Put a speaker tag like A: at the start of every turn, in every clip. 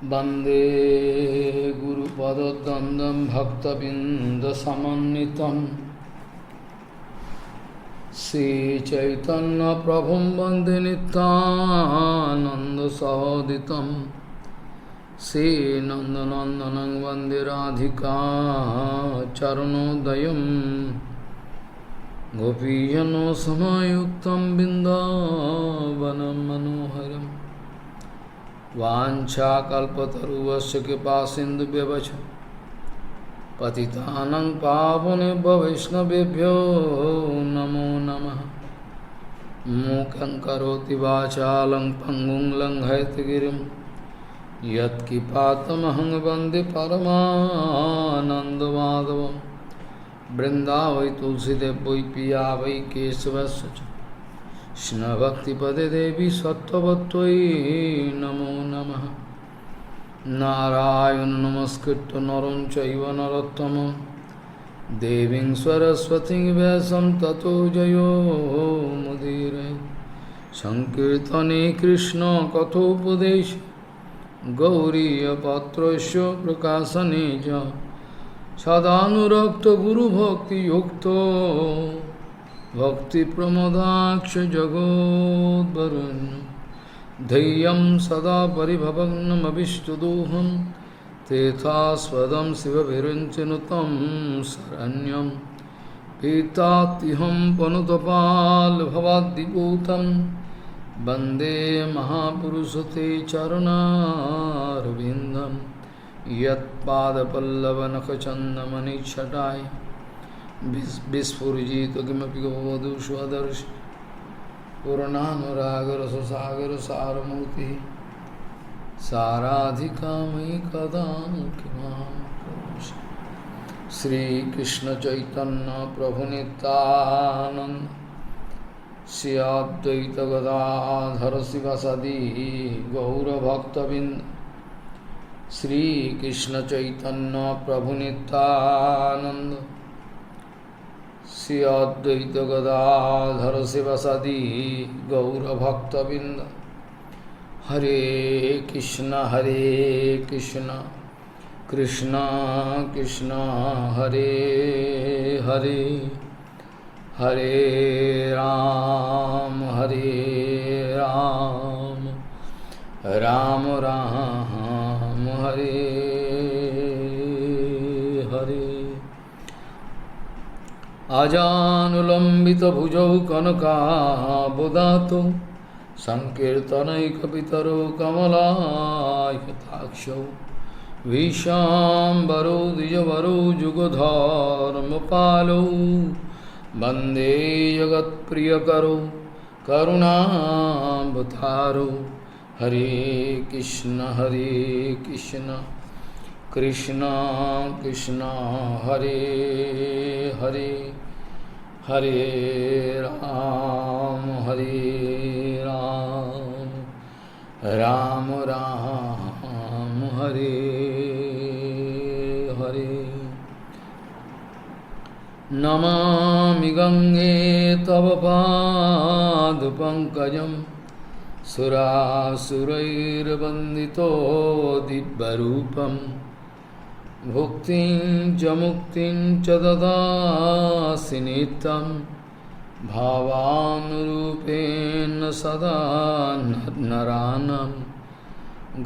A: वन्दे गुरुपदद्वन्द्वं भक्तबिन्दसमन्वितं श्रीचैतन्यप्रभुं वन्दे नित्यानन्दसहोदितं श्रीनन्दनन्दनं वन्दे राधिका चरणोदयं गोपीजनसमायुक्तं बिन्दावनं मनोहरम् वाञ्छाकल्पतरुवस्य कृपासिन्धुव्यवच पतितानं पावनेभ्यो वैष्णवेभ्यो नमो नमः। मूकं करोति वाचालं पङ्गुं लङ्घयतगिरिं यत्किपातमहं वन्दे परमानन्दमाधवं। वृन्दावै तुलसीदेव वै पिया वै केशवस्य च कृष्णभक्तिपदे देवी सत्त्ववत्त्वयि नमो नमः। नारायण नमस्कृत्य नरं चैव नरोत्तमं देवीं सरस्वतीं व्यासं ततो जयो मुदीरये। संकीर्तने कृष्ण कथोपदेश गौरीयपत्रस्य प्रकाशने च सदानुरक्त गुरुभक्तियुक्तो भक्तिप्रमोदाक्ष जगोद्वरुण्य धैर्यं सदा परिभवग्नमभिष्टदोहं तेथास्पदं शिवभिरिञ्चिनुतं शरण्यं पीतात्युहं पनुतपाल्भवाद्दिपूतं वन्दे महापुरुषते चरणारविन्दं यत्पादपल्लवनखचन्दमनिच्छटाय विस्फुजित किमपि गवधू स्वदर्श पूर्णानुरागरससागर सारमूर्तिः साराधिका मयि कदा किमां करोषि। श्रीकृष्ण चैतन्य प्रभु नित्यानंद श्री अद्वैत गदाधर शिवासादि गौरभक्तबिंद। श्रीकृष्ण चैतन्य प्रभु नित्यानंद श्री अद्वैत गदाधर शिवासादि गौरभक्तबिंद। हरे कृष्ण कृष्ण कृष्ण हरे हरे, हरे राम राम राम हरे हरे। आजानुलम्बितभुजौ कनकाबुदातो संकीर्तनैकपितरो कमलायताक्षौ विशाम्बरो द्विजवरो जुगधर्मपालो वन्दे जगत्प्रियकरो करुणावतारो। हरे कृष्ण कृष्ण कृष्ण हरे हरे, हरे राम राम राम हरे हरे। नमामि गंगे तव पादपङ्कजं सुरासुरैर्वन्दितो दिव्यरूपं भुक्तिं च मुक्तिं च ददासि नित्यं भावानुरूपेण सदा नरानं।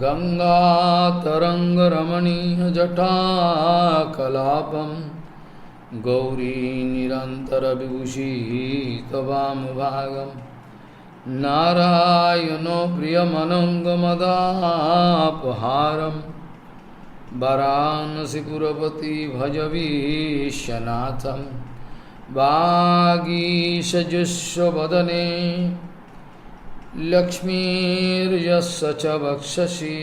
A: गंगातरङ्गरमणीयजटाकलापं गौरी निरन्तरविभूषितवामभागं नारायणो प्रियमनङ्गमदापहारं वाराणसीपुरपति भजवीशनाथं। वागीशजुष्वदने लक्ष्मीर्यस्य च वक्षसि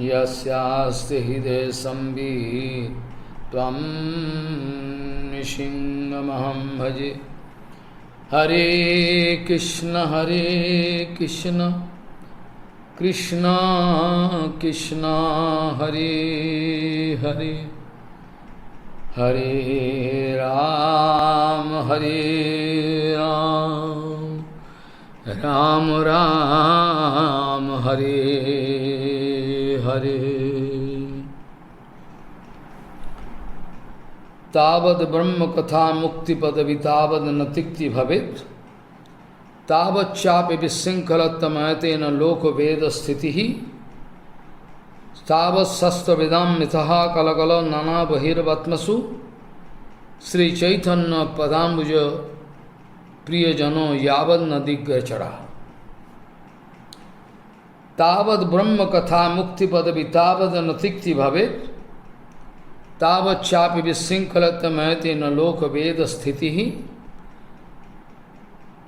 A: यस्यास्ति हृदये संवित् त्वं नृसिंहमहं भजे। हरे कृष्ण कृष्ण कृष्ण हरे हरे, हरे राम राम राम हरे Hare. Tavad Brahma Katha Mukti Padavi Tavad Natikti Bhavet Tavad Chapi Visinkalatamayateena Loko Veda Sthitihi Tavad Sastra Vedam Mitaha Kalakala Nana Bahiravatmasu Sri Chaitanya Padambuja Priyajano Yavad Nadigachara Tavad Brahma Katha Mukti Padavi Tavad Natikti Bhavet Tavad Chapi Visinkalatamayateena Loka Veda Sthitihi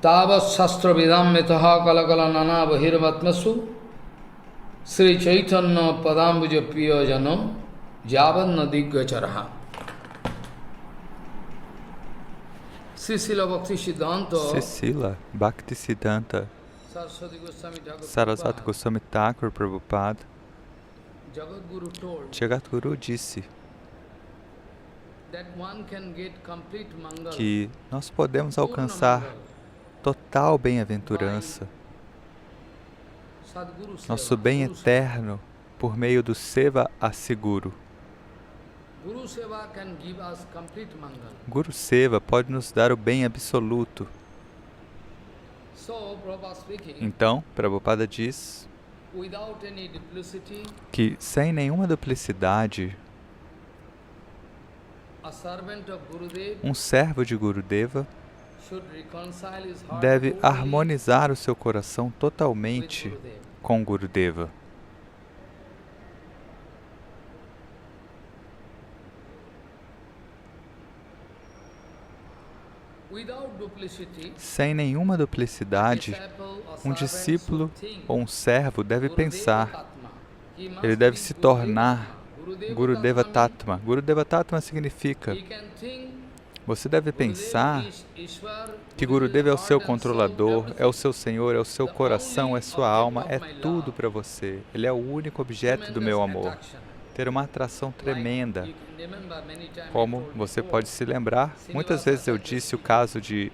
A: Tavad Sastra Vedam Mitaha Kalakala Nana Bahiravatmasu Sri Chaitanya Padambuja Priyajano Yavad Nadigachara. Srila
B: Bhaktisiddhanta Saraswati Goswami Thakur Prabhupada Jagadguru disse que nós podemos alcançar total bem-aventurança, nosso bem eterno, por meio do Seva Asseguro. Guru Seva pode nos dar o bem absoluto. Então, Prabhupada diz que, sem nenhuma duplicidade, um servo de Gurudeva deve harmonizar o seu coração totalmente com Gurudeva. Sem nenhuma duplicidade, um discípulo ou um servo deve pensar, ele deve se tornar Gurudeva Tatma. Gurudeva Tatma significa, você deve pensar que Gurudeva é o seu controlador, é o seu Senhor, é o seu coração, é sua alma, é tudo para você. Ele é o único objeto do meu amor. Ter uma atração tremenda. Como você pode se lembrar, muitas vezes eu disse o caso de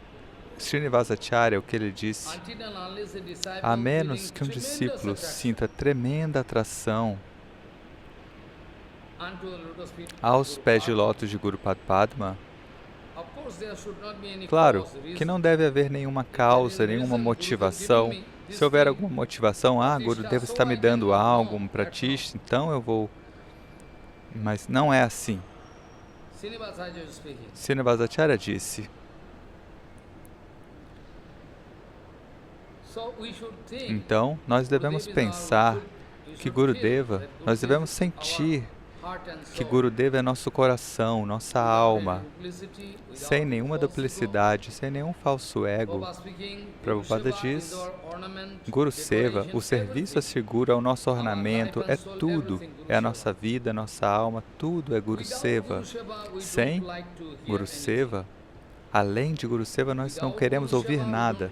B: Srinivasacharya, o que ele disse: a menos que um discípulo sinta tremenda atração aos pés de lótus de Guru Padma, claro que não deve haver nenhuma causa, nenhuma motivação. Se houver alguma motivação, Gurudeva está me dando algo para ti, então eu vou... Mas não é assim. Srinivasacharya disse. Então, nós devemos pensar que Gurudeva, nós devemos sentir que Gurudeva é nosso coração, nossa alma, sem nenhuma duplicidade, sem nenhum falso ego. Prabhupada diz, Guru Seva, o serviço assegura o nosso ornamento, é tudo, é a nossa vida, a nossa alma, tudo é Guru Seva. Sem Guru Seva, além de Guru Seva, nós não queremos ouvir nada.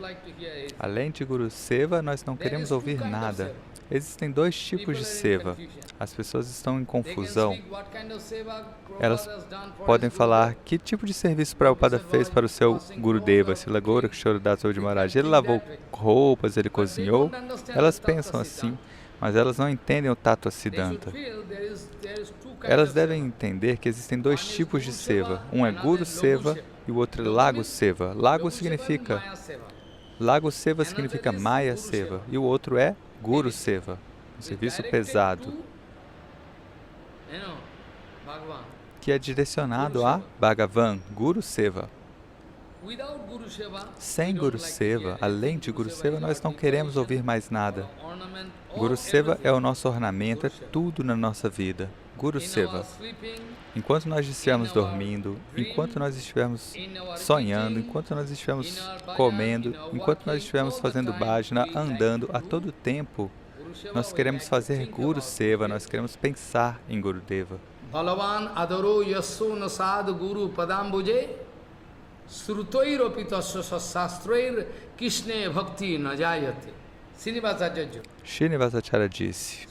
B: Além de Guru Seva, nós não queremos ouvir nada. Existem dois tipos de seva. As pessoas estão em confusão. Elas podem falar, que tipo de serviço Prabhupada fez para o seu Gurudeva, Srila Gorakshora Das Goswami Maharaj? Ele lavou roupas, ele cozinhou? Elas pensam assim, mas elas não entendem o Tattva Siddhanta. Elas devem entender que existem dois tipos de seva. Um é Guru Seva e o outro é Lago Seva. Lago significa Maya Seva e o outro é Guru Seva, um serviço pesado, que é direcionado a Bhagavan, Guru Seva. Sem Guru Seva, além de Guru Seva, nós não queremos ouvir mais nada. Guru Seva é o nosso ornamento, é tudo na nossa vida. Guru Seva. Enquanto nós estivermos dormindo, enquanto nós estivermos sonhando, enquanto nós estivermos comendo, enquanto nós estivermos fazendo bhajana, andando, a todo tempo, nós queremos fazer Guru Seva, nós queremos pensar em Gurudeva.
A: Balavan adaro yasso nasad guru padambuje srutoir opitasya sastrair kishne bhakti najayate.
B: Srinivasacharya disse.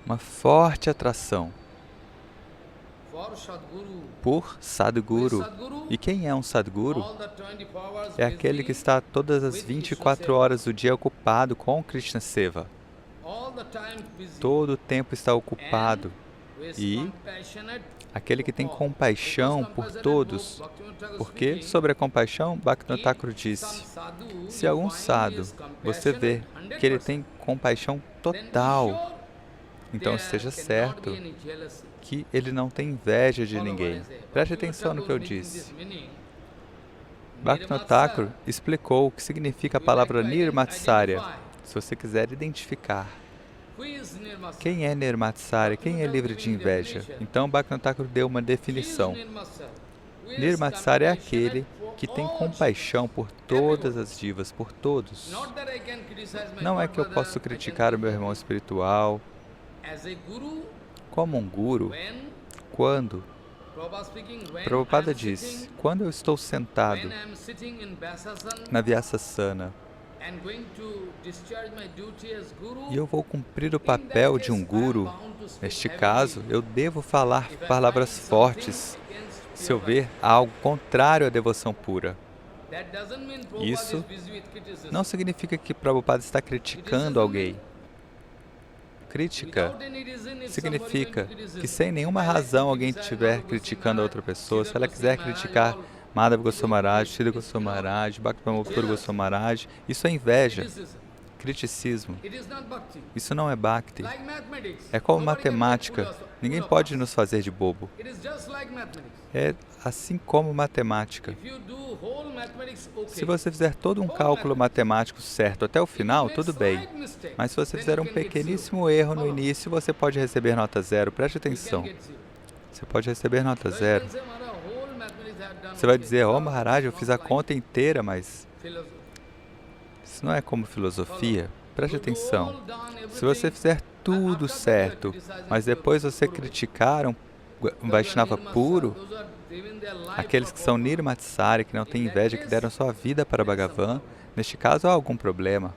A: Uma
B: forte atração por Sadguru. E quem é um Sadguru? É aquele que está todas as 24 horas do dia ocupado com Krishna Seva. Todo o tempo está ocupado. E aquele que tem compaixão por todos. Porque sobre a compaixão, Bhaktivinoda Thakur disse, se algum sadhu você vê que ele tem compaixão total, então esteja certo que ele não tem inveja de ninguém. Preste atenção no que eu disse. Bhaktivinoda Thakur explicou o que significa a palavra Nirmatsarya, se você quiser identificar. Quem é Nirmatsarya? Quem é livre de inveja? Então Bhaktivinoda Thakur deu uma definição. Nirmatsarya é aquele que tem compaixão por todas as divas, por todos. Não é que eu posso criticar o meu irmão espiritual como um guru. Quando? Prabhupada disse, quando eu estou sentado na Vyasasana e eu vou cumprir o papel de um guru, neste caso, eu devo falar palavras fortes se eu ver algo contrário à devoção pura. Isso não significa que Prabhupada está criticando alguém. Crítica significa que sem nenhuma razão alguém estiver criticando a outra pessoa. Se ela quiser criticar Madhava Goswami Maharaj, Sridhar Goswami Maharaj, Bhaktivinoda Goswami Maharaj, isso é inveja, criticismo. Isso não é bhakti. É como matemática. Ninguém pode nos fazer de bobo. É assim como matemática. Se você fizer todo um cálculo matemático certo até o final, tudo bem. Mas se você fizer um pequeníssimo erro no início, você pode receber nota 0. Preste atenção. Você pode receber nota 0. Você vai dizer, oh Maharaj, eu fiz a conta inteira, mas isso não é como filosofia. Preste atenção. Se você fizer tudo certo, mas depois você criticar um Vaishnava puro, aqueles que são Nirmatsarya, que não têm inveja, que deram sua vida para Bhagavan, neste caso há algum problema.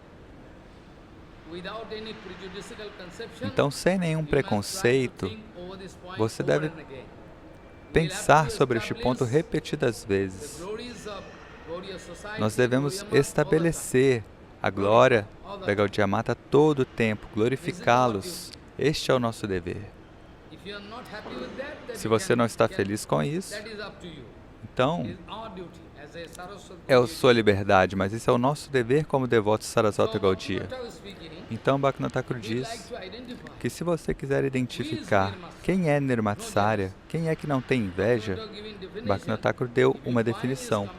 B: Então, sem nenhum preconceito, você deve pensar sobre este ponto repetidas vezes. Nós devemos estabelecer a glória da Gaudiya Mata todo o tempo, glorificá-los. Este é o nosso dever. Se você não está feliz com isso, então é a sua liberdade, mas isso é o nosso dever como devotos Sarasvata Gaudiya. Então Bhaktivinoda Thakur diz que se você quiser identificar quem é Nirmatsarya, quem é que não tem inveja, Bhaktivinoda Thakur deu uma definição.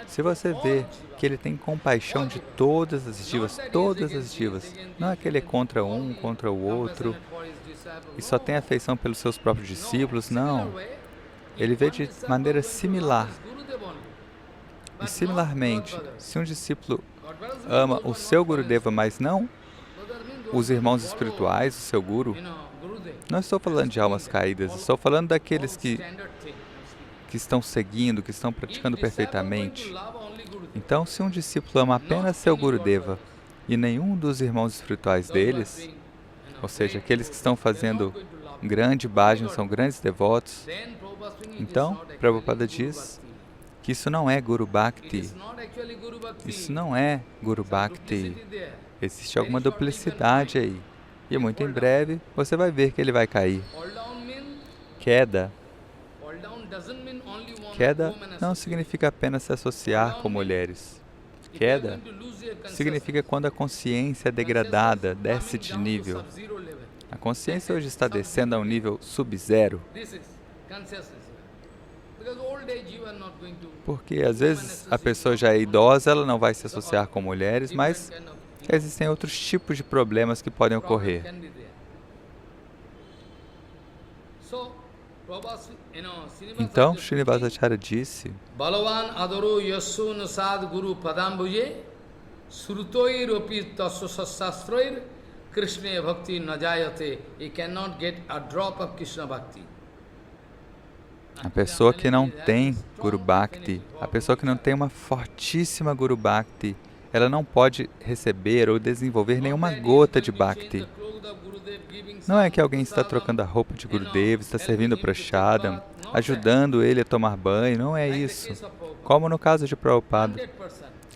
B: Se você vê que ele tem compaixão de todas as divas, não é que ele é contra um, contra o outro, e só tem afeição pelos seus próprios discípulos, não. Ele vê de maneira similar. E similarmente, se um discípulo ama o seu Gurudeva, mas não os irmãos espirituais, o seu Guru, não estou falando de almas caídas, estou falando daqueles que estão seguindo, que estão praticando perfeitamente. Então, se um discípulo ama apenas seu Gurudeva e nenhum dos irmãos espirituais deles, ou seja, aqueles que estão fazendo grande bhajan, são grandes devotos, então, Prabhupada diz que isso não é Guru Bhakti. Isso não é Guru Bhakti. Existe alguma duplicidade aí. E muito em breve, você vai ver que ele vai cair. Queda. Queda não significa apenas se associar com mulheres. Queda significa quando a consciência é degradada, desce de nível. A consciência hoje está descendo a um nível sub-zero. Porque às vezes a pessoa já é idosa, ela não vai se associar com mulheres, mas existem outros tipos de problemas que podem ocorrer. Então, Srinivasacharya disse, Balavan adoro yasu nasad guru padambuje srutoiropi tasasasastroir Krishna bhakti najayate. He cannot get a drop of Krishna bhakti. A pessoa que não tem Guru Bhakti, a pessoa que não tem uma fortíssima Guru Bhakti, ela não pode receber ou desenvolver nenhuma gota de Bhakti. Não é que alguém está trocando a roupa de Gurudeva, está servindo prashadam, ajudando ele a tomar banho, não é isso. Como no caso de Prabhupada,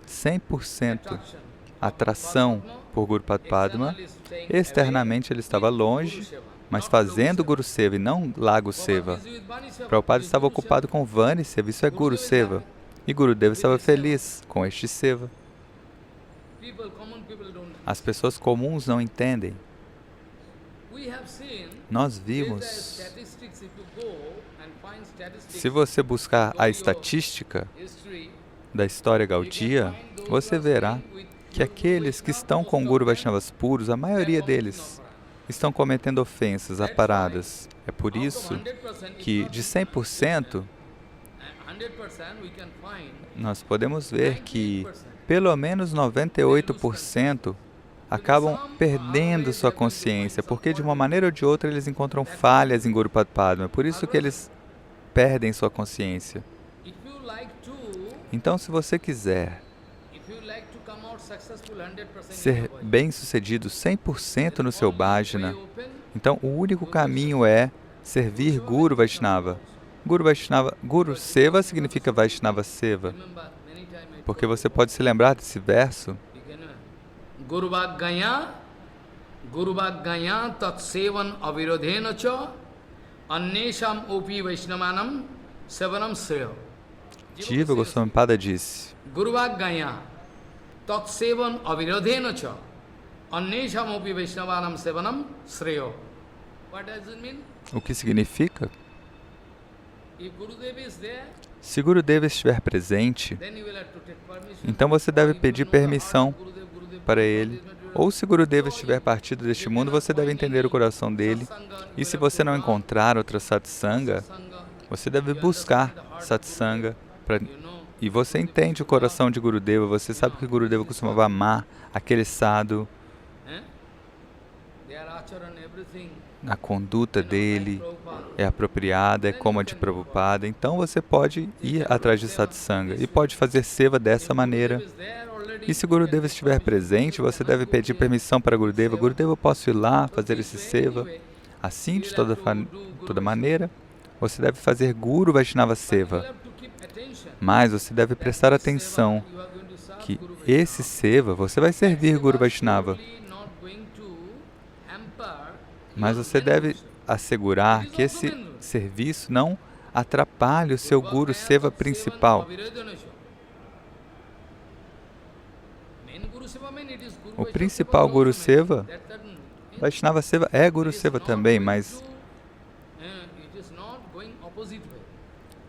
B: 100% atração por Guru Padma, externamente ele estava longe, mas fazendo Guru Seva e não Lago Seva. Prabhupada estava ocupado com Vani Seva, isso é Guru Seva. E Gurudeva estava feliz com este Seva. As pessoas comuns não entendem. Nós vimos, se você buscar a estatística da história Gaudiya, você verá que aqueles que estão com Guru Vaishnavas puros, a maioria deles estão cometendo ofensas aparadas. É por isso que de 100%, nós podemos ver que pelo menos 98% acabam perdendo sua consciência, porque de uma maneira ou de outra eles encontram falhas em Guru Padma. É por isso que eles perdem sua consciência. Então, se você quiser ser bem-sucedido 100% no seu bhajana, então o único caminho é servir Guru Vaishnava. Guru Seva significa Vaishnava Seva. Porque você pode se lembrar desse verso.
A: Guru Bhaganya Tatsevan Avirodhena Cha Annesham Opi Vaishnavanam Sevanam Sreyo.
B: Jiva Goswami Pada disse:
A: Guru Bhaganya Tatsevan Avirodhena Cha Annesham Opi Vaishnavanam Sevanam Sreyo. What does it mean?
B: O que significa?
A: If Gurudeva is there,
B: se Gurudeva estiver presente, então você deve pedir permissão para ele. Ou se Gurudeva estiver partido deste mundo, você deve entender o coração dele. E se você não encontrar outra satsanga, você deve buscar satsanga. E você entende o coração de Gurudeva, você sabe que Gurudeva costumava amar aquele sadhu. A conduta dele é apropriada, é como a de Prabhupada. Então você pode ir atrás de satsanga e pode fazer seva dessa maneira. E se Gurudeva estiver presente, você deve pedir permissão para Gurudeva. Gurudeva, eu posso ir lá fazer esse seva? Assim, de toda maneira, você deve fazer Guru Vaishnava Seva. Mas você deve prestar atenção que esse seva, você vai servir Guru Vaishnava. Mas você deve assegurar que esse serviço não atrapalhe o seu Guru Seva principal. O principal Guru Seva, Vaishnava Seva é Guru Seva também, mas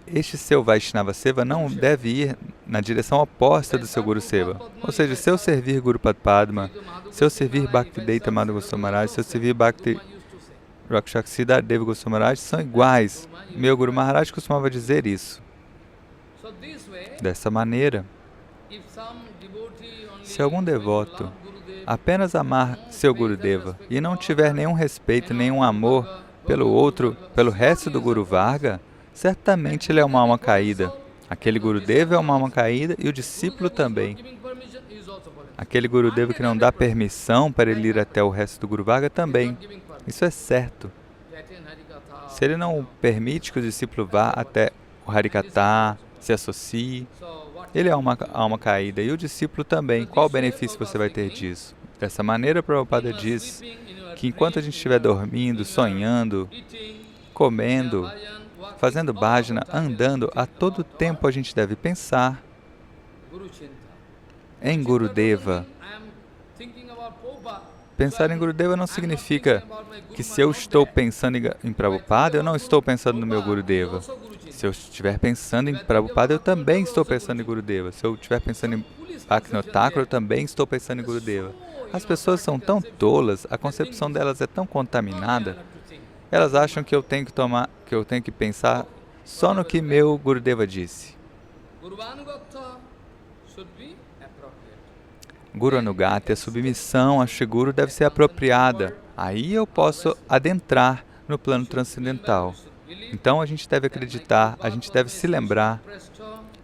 B: este seu Vaishnava Seva não deve ir na direção oposta do seu Guru Seva. Ou seja, se eu servir Guru Padma, se eu servir Bhaktivedanta Madhava Goswami Maharaj, se eu servir Bhakti Rakshaksidhar Deva Goswami Maharaj, são iguais. Meu Guru Maharaj costumava dizer isso. Dessa maneira, se algum devoto apenas amar seu Gurudeva e não tiver nenhum respeito, nenhum amor pelo outro, pelo resto do Guru Varga, certamente ele é uma alma caída. Aquele Gurudeva é uma alma caída e o discípulo também. Aquele Gurudeva que não dá permissão para ele ir até o resto do Guru Varga também. Isso é certo. Se ele não permite que o discípulo vá até o Harikatha, se associe, ele é uma alma caída e o discípulo também. Qual benefício você vai ter disso? Dessa maneira, Prabhupada diz que enquanto a gente estiver dormindo, sonhando, comendo, fazendo bhajana, andando, a todo tempo a gente deve pensar em Gurudeva. Pensar em Gurudeva não significa que se eu estou pensando em Prabhupada, eu não estou pensando no meu Gurudeva. Se eu estiver pensando em Prabhupada, eu também estou pensando em Gurudeva. Se eu estiver pensando em Bhaktivinoda Thakur, eu também estou pensando em Gurudeva. As pessoas são tão tolas, a concepção delas é tão contaminada, elas acham que eu tenho que pensar só no que meu Gurudeva disse. Guru Anugata, a submissão a Shri Guru deve ser apropriada. Aí eu posso adentrar no plano transcendental. Então a gente deve acreditar, a gente deve se lembrar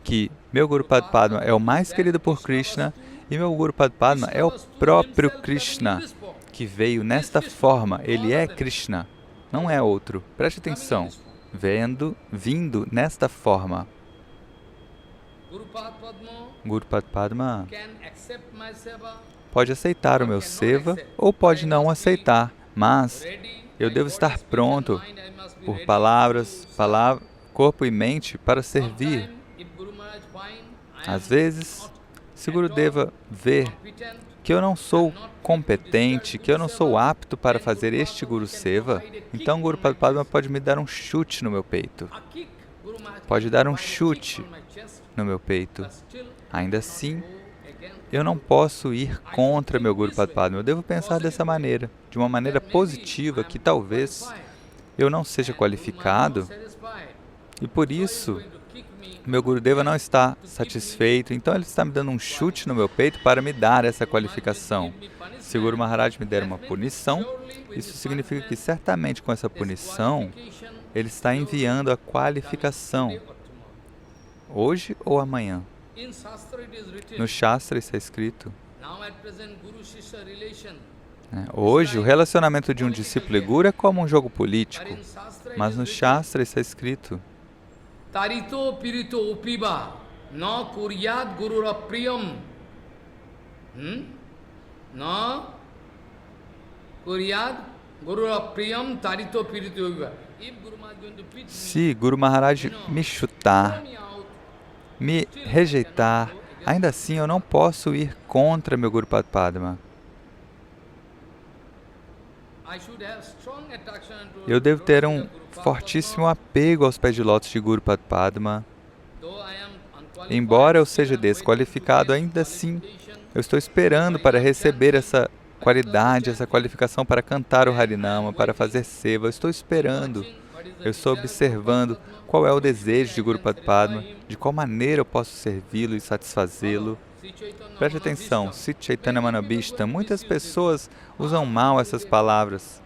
B: que meu Guru Padma é o mais querido por Krishna e meu Guru Padma é o próprio Krishna, que veio nesta forma. Ele é Krishna, não é outro. Preste atenção. Vindo nesta forma. Gurupad Padma pode aceitar o meu seva ou pode não aceitar, mas eu devo estar pronto por palavras, corpo e mente para servir. Às vezes, se Gurudeva ver que eu não sou competente, que eu não sou apto para fazer este Guru Seva, então Gurupad Padma pode me dar um chute no meu peito. Pode dar um chute no meu peito. Ainda assim, eu não posso ir contra meu Gurupad Padma. Eu devo pensar dessa maneira, de uma maneira positiva, que talvez eu não seja qualificado e por isso meu Gurudeva não está satisfeito, então ele está me dando um chute no meu peito para me dar essa qualificação. Se o Guru Maharaj me der uma punição, isso significa que certamente com essa punição, ele está enviando a qualificação, hoje ou amanhã. No Shastra está escrito, hoje o relacionamento de um discípulo e Guru é como um jogo político, mas no Shastra está escrito,
A: Tarito pirito upiba na kuryat gurura priyam. Na kuryat gurura priyam tarito pirito upiba. Se
B: Guru Maharaj me chutar, me rejeitar, ainda assim eu não posso ir contra meu Gurupad Padma. Eu devo ter um fortíssimo apego aos pés de lótus de Gurupad Padma. Embora eu seja desqualificado, ainda assim, eu estou esperando para receber essa qualidade, essa qualificação para cantar o Harinama, para fazer seva. Eu estou esperando, eu estou observando qual é o desejo de Gurupad Padma, de qual maneira eu posso servi-lo e satisfazê-lo. Preste atenção, Sri Chaitanya Manabhishta, muitas pessoas usam mal essas palavras.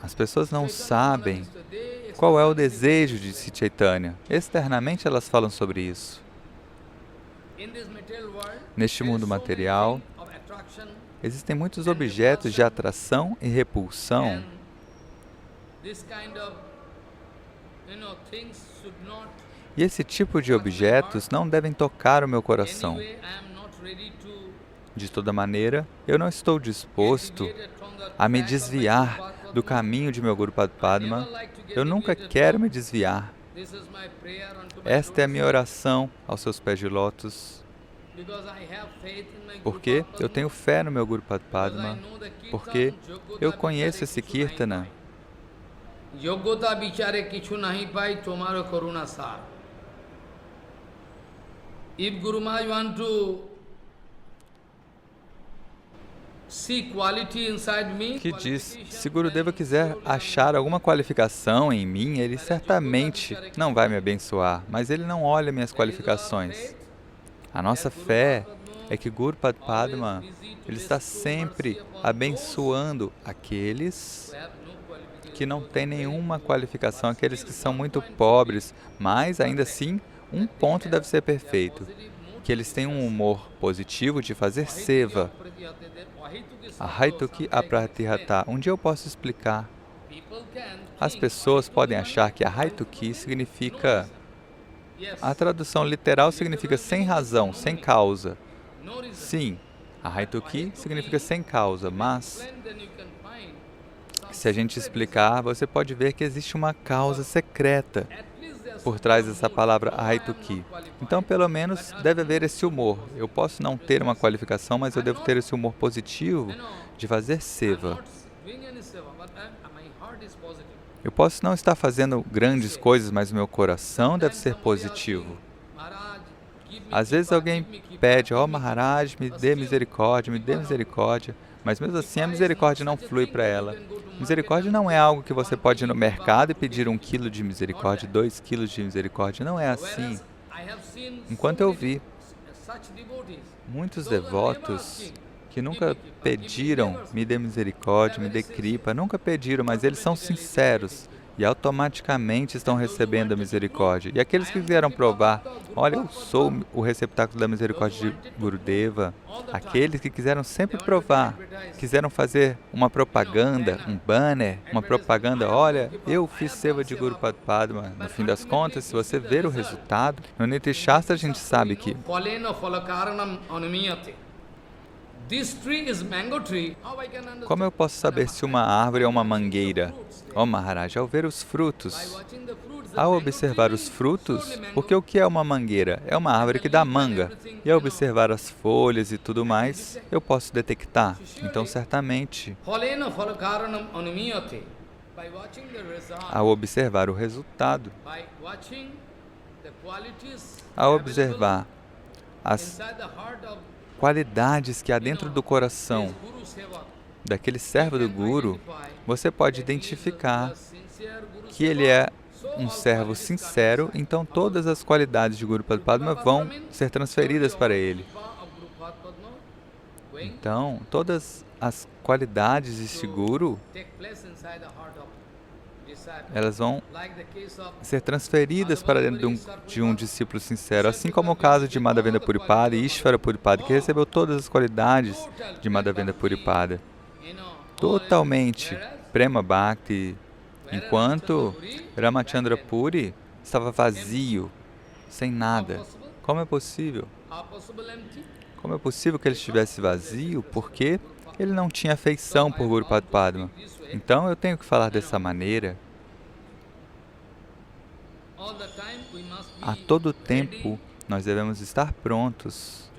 B: As pessoas não sabem qual é o desejo de Sri Chaitanya. Externamente elas falam sobre isso. Neste mundo material, existem muitos objetos de atração e repulsão. E esse tipo de objetos não devem tocar o meu coração. De toda maneira, eu não estou disposto a me desviar do caminho de meu Gurupad Padma. Eu nunca quero me desviar. Esta é a minha oração aos seus pés de lótus. Porque eu tenho fé no meu Gurupad Padma. Porque eu conheço esse Kirtana.
A: Yogota bichare kichu nahi pai tomaro karuna sar. If Guru Maharaj want to see quality inside me,
B: que diz, se Gurudeva quiser achar alguma qualificação em mim, ele certamente não vai me abençoar, mas ele não olha minhas qualificações. A nossa fé é que Gurupad Padma, ele está sempre abençoando aqueles que não têm nenhuma qualificação, aqueles que são muito pobres, mas ainda assim, um ponto deve ser perfeito, que eles têm um humor positivo de fazer seva. Ahaituki apratihata. Um dia eu posso explicar. As pessoas podem achar que Ahaituki significa... A tradução literal significa sem razão, sem causa. Sim, Ahaituki significa sem causa, mas... se a gente explicar, você pode ver que existe uma causa secreta por trás dessa palavra Ahaituki. Então, pelo menos, deve haver esse humor. Eu posso não ter uma qualificação, mas eu devo ter esse humor positivo de fazer seva. Eu posso não estar fazendo grandes coisas, mas o meu coração deve ser positivo. Às vezes alguém pede, ó Maharaj, me dê misericórdia, mas mesmo assim a misericórdia não flui para ela. Misericórdia não é algo que você pode ir no mercado e pedir 1 quilo de misericórdia, 2 quilos de misericórdia. Não é assim. Enquanto eu vi muitos devotos que nunca pediram, me dê misericórdia, me dê kripa, nunca pediram, mas eles são sinceros. e automaticamente estão recebendo a misericórdia. E aqueles que quiseram provar, olha, eu sou o receptáculo da misericórdia de Gurudeva, aqueles que quiseram sempre provar, quiseram fazer uma propaganda, um banner, uma propaganda, olha, eu fiz seva de Guru Padma. No fim das contas, se você ver o resultado, no Niti Shastra a gente sabe que como eu posso saber se uma árvore é uma mangueira? Ó Maharaj, ao ver os frutos, ao observar os frutos, porque o que é uma mangueira? É uma árvore que dá manga. E ao observar as folhas e tudo mais, eu posso detectar. Então, certamente, ao observar o resultado, ao observar as qualidades que há dentro do coração daquele servo do Guru, você pode identificar que ele é um servo sincero, então todas as qualidades de Guru Padma vão ser transferidas para ele. Então, todas as qualidades deste Guru, elas vão ser transferidas para dentro de um discípulo sincero, assim como o caso de Madhavendra Puripada e Ishvara Puripada, que recebeu todas as qualidades de Madhavendra Puripada. Totalmente Prema Bhakti, enquanto Ramachandra Puri estava vazio, sem nada. Como é possível? Como é possível que ele estivesse vazio? Porque ele não tinha afeição por Guru Padma. Então eu tenho que falar dessa maneira. A todo tempo nós devemos estar prontos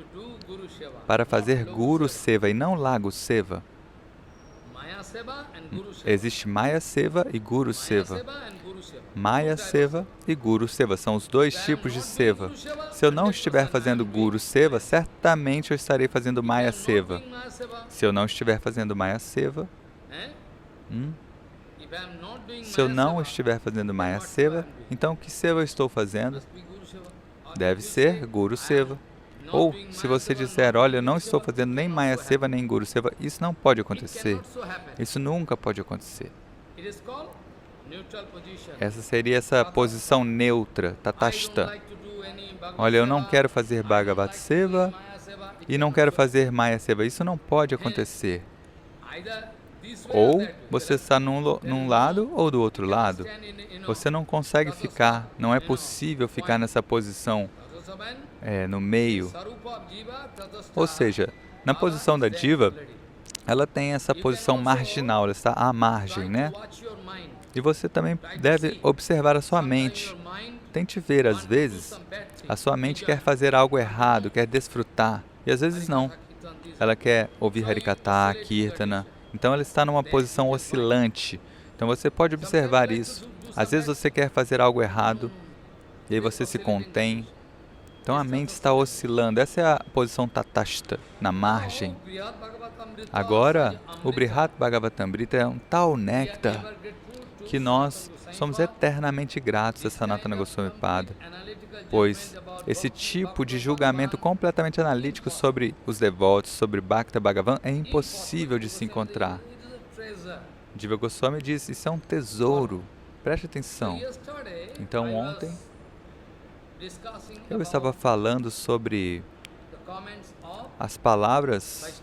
B: para fazer Guru Seva e não Lago Seva. Existe Maya Seva e Guru Seva. Maya Seva e Guru Seva são os dois tipos de Seva. Se eu não estiver fazendo Guru Seva, certamente eu estarei fazendo Maya Seva. Se eu não estiver fazendo Maya Seva, se eu não estiver fazendo Maya Seva, então que Seva eu estou fazendo? Deve ser Guru Seva. Ou, se você disser, olha, eu não estou fazendo nem Maya Seva, nem Guru Seva, isso não pode acontecer. Isso nunca pode acontecer. Essa seria essa posição neutra, tatashta. Olha, eu não quero fazer Bhagavat Seva e não quero fazer Maya Seva. Isso não pode acontecer. Ou você está num lado ou do outro lado. Você não consegue ficar, não é possível ficar nessa posição no meio. Ou seja, na posição da diva, ela tem essa posição marginal, ela está à margem, né? E você também deve observar a sua mente. Tente ver, às vezes, a sua mente quer fazer algo errado, quer desfrutar, e às vezes não. Ela quer ouvir Harikatha, Kirtana, então ela está numa posição oscilante. Então você pode observar isso. Às vezes você quer fazer algo errado, e aí você se contém. Então a mente está oscilando. Essa é a posição tatashta, na margem. Agora, o Brihat Bhagavatamrita é um tal néctar que nós somos eternamente gratos a Sanatana Goswami Pada, pois esse tipo de julgamento completamente analítico sobre os devotos, sobre Bhakta Bhagavan, é impossível de se encontrar. Jiva Goswami diz, isso é um tesouro, preste atenção. Então ontem, eu estava falando sobre as palavras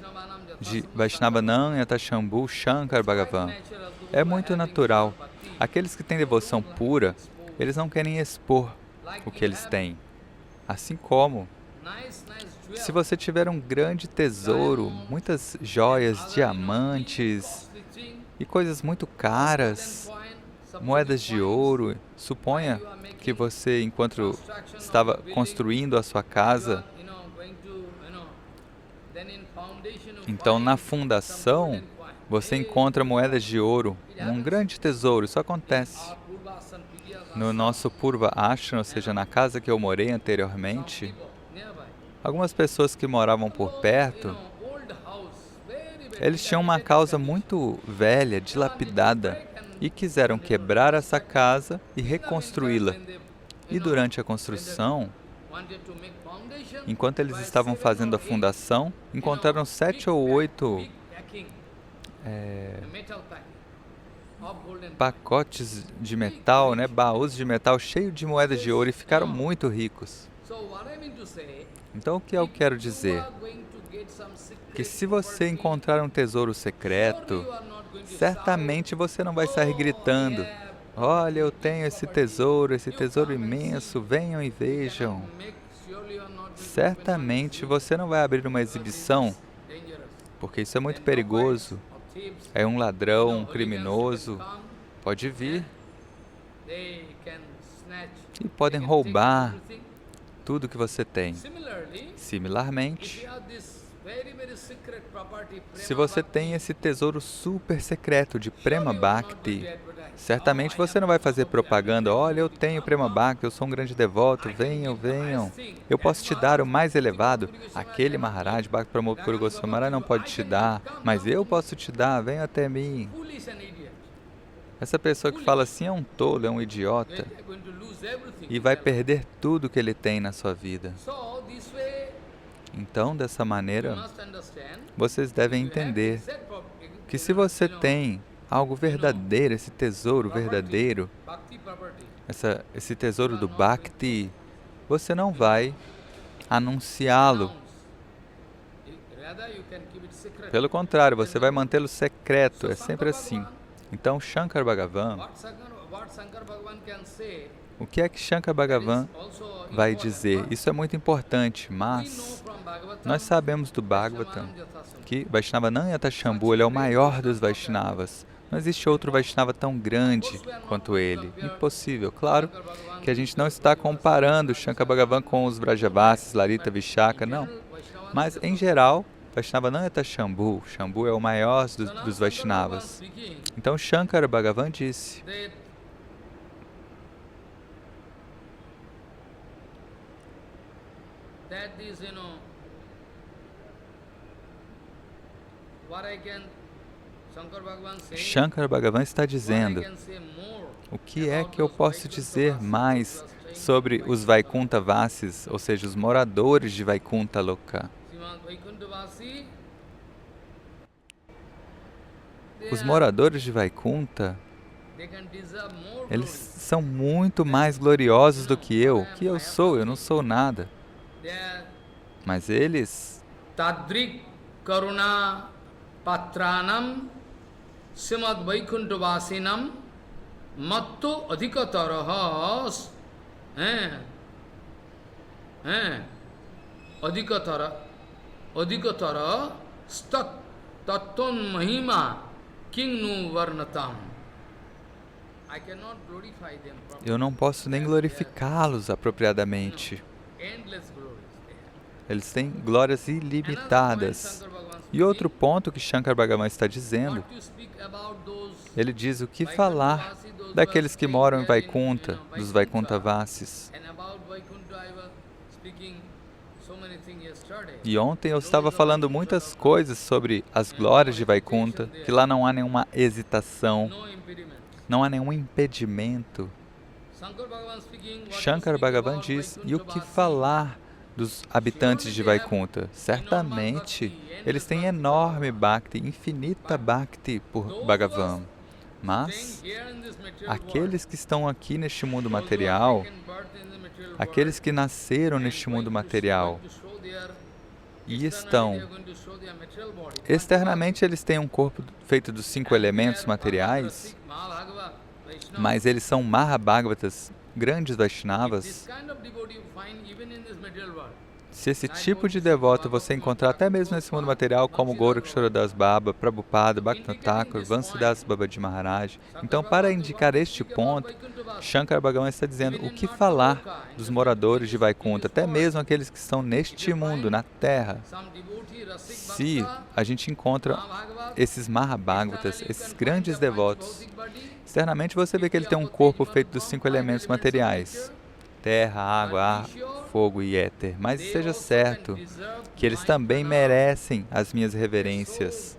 B: de Vaishnavanam Yatashambhu Shankar Bhagavan. É muito natural. Aqueles que têm devoção pura, eles não querem expor o que eles têm. Assim como, se você tiver um grande tesouro, muitas joias, diamantes e coisas muito caras, moedas de ouro, suponha que você, enquanto estava construindo a sua casa, então na fundação, você encontra moedas de ouro, um grande tesouro. Isso acontece. No nosso Purva Ashram, ou seja, na casa que eu morei anteriormente, algumas pessoas que moravam por perto, eles tinham uma casa muito velha, dilapidada, e quiseram quebrar essa casa e reconstruí-la. E durante a construção, enquanto eles estavam fazendo a fundação, encontraram 7 ou 8 pacotes de metal, né, baús de metal cheios de moedas de ouro e ficaram muito ricos. Então, o que eu quero dizer? Que se você encontrar um tesouro secreto, certamente você não vai sair gritando: olha, eu tenho esse tesouro imenso, venham e vejam. Certamente você não vai abrir uma exibição, porque isso é muito perigoso. É um ladrão, um criminoso, pode vir e podem roubar tudo que você tem. Similarmente, se você tem esse tesouro super secreto de Prema Bhakti, certamente você não vai fazer propaganda: olha, eu tenho Prema Bhakti, eu sou um grande devoto, venham, venham. Eu posso te dar o mais elevado. Aquele Maharaj, Bhakti Pramod Puri Goswami Maharaj não pode te dar, mas eu posso te dar, venha até mim. Essa pessoa que fala assim é um tolo, é um idiota, e vai perder tudo que ele tem na sua vida. Então, dessa maneira, vocês devem entender que se você tem algo verdadeiro, esse tesouro verdadeiro, esse tesouro do Bhakti, você não vai anunciá-lo. Pelo contrário, você vai mantê-lo secreto, é sempre assim. Então, Shankar Bhagavan, o que é que Shankar Bhagavan vai dizer? Isso é muito importante, mas nós sabemos do Bhagavatam que Vaishnava Nanyata Shambhu, ele é o maior dos Vaishnavas. Não existe outro Vaishnava tão grande quanto ele. Impossível. Claro que a gente não está comparando Shankar Bhagavan com os Vrajavasis, Larita, Vishaka, não. Mas, em geral, Vaishnava Nanyata Shambhu, Shambhu é o maior dos Vaishnavas. Então, Shankar Bhagavan disse Shankar Bhagavan está dizendo: o que é que eu posso dizer mais sobre os Vaikunta Vasis, ou seja, os moradores de Vaikunta Loka? Os moradores de Vaikunta, eles são muito mais gloriosos do que eu. O que eu sou? Eu não sou nada. Mas eles...
A: Tadrik Karuna Patranam Simad Vaikunta Vasinam Matto Adhikatarahas Adhikatara Stat Tatton Mahima Kingnu Varnatam. Eu não posso nem glorificá-los apropriadamente. Eles têm glórias ilimitadas. E outro ponto que Shankar Bhagavan está dizendo, ele diz o que falar daqueles que moram em Vaikunta, dos Vaikunta Vasis. E ontem eu estava falando muitas coisas sobre as glórias de Vaikunta, que lá não há nenhuma hesitação, não há nenhum impedimento. Shankar Bhagavan diz, e o que falar dos habitantes de Vaikunta? Certamente, eles têm enorme Bhakti, infinita Bhakti por Bhagavan. Mas, aqueles que estão aqui neste mundo material, aqueles que nasceram neste mundo material e estão... Externamente, eles têm um corpo feito dos 5 elementos materiais, mas eles são Mahabhagavatas, grandes Vaishnavas. Se esse tipo de devoto você encontrar até mesmo nesse mundo material, como Goraksharadas Baba, Prabhupada, Bhaktivinoda Thakur, Vansidas Babaji Maharaj, então, para indicar este ponto, Shankar Bhagavan está dizendo o que falar dos moradores de Vaikunta, até mesmo aqueles que estão neste mundo, na Terra. Se a gente encontra esses Mahabhagavatas, esses grandes devotos, externamente você vê que ele tem um corpo feito dos 5 elementos materiais: terra, água, ar, fogo e éter. Mas seja certo que eles também merecem as minhas reverências.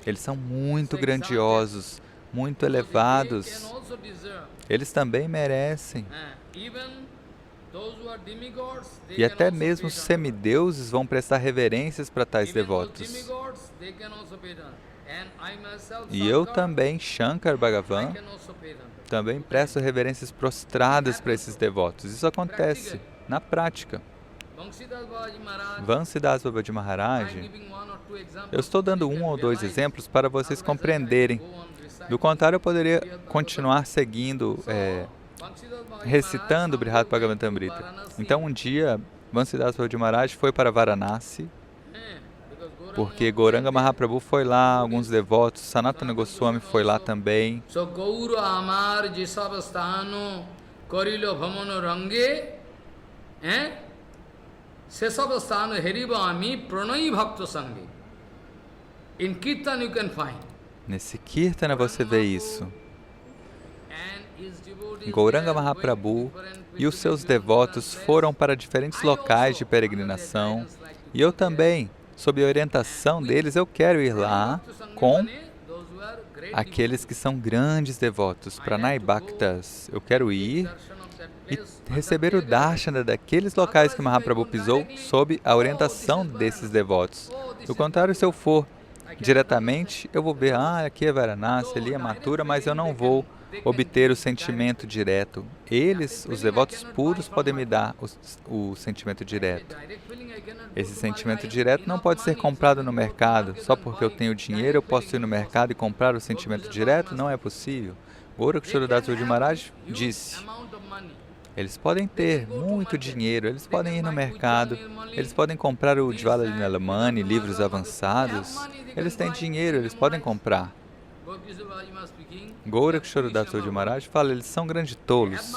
A: Eles são muito grandiosos, muito elevados. Eles também merecem. E até mesmo os semideuses vão prestar reverências para tais devotos. E eu também, Shankar Bhagavan, também presto reverências prostradas para esses devotos. Isso acontece na prática. Vansidas Babaji Maharaj, eu estou dando 1 ou 2 exemplos para vocês compreenderem. Do contrário, eu poderia continuar seguindo, recitando Brihad Bhagavatamrita. Então, um dia, Vansidas Babaji Maharaj foi para Varanasi, porque Gauranga Mahaprabhu foi lá, alguns devotos, Sanatana Goswami foi lá também. Nesse Kirtana você vê isso. Gauranga Mahaprabhu e os seus devotos foram para diferentes locais de peregrinação, e eu também, sob a orientação deles, eu quero ir lá com aqueles que são grandes devotos, Pranay Bhaktas. Eu quero ir e receber o darshana daqueles locais que Mahaprabhu pisou sob a orientação desses devotos. Do contrário, se eu for diretamente, eu vou ver, aqui é Varanasi, ali é Mathura, mas eu não vou obter o sentimento direto. Eles, os devotos puros, podem me dar o sentimento direto. Esse sentimento direto não pode ser comprado no mercado. Só porque eu tenho dinheiro, eu posso ir no mercado e comprar o sentimento direto? Não é possível. Gorakshora Das Babaji Maharaj disse, eles podem ter muito dinheiro, eles podem ir no mercado, eles podem comprar o Jvalalila Mani, livros avançados, eles têm dinheiro, eles podem comprar. Gorakshora Das Babaji Maharaj fala, eles são grandes tolos.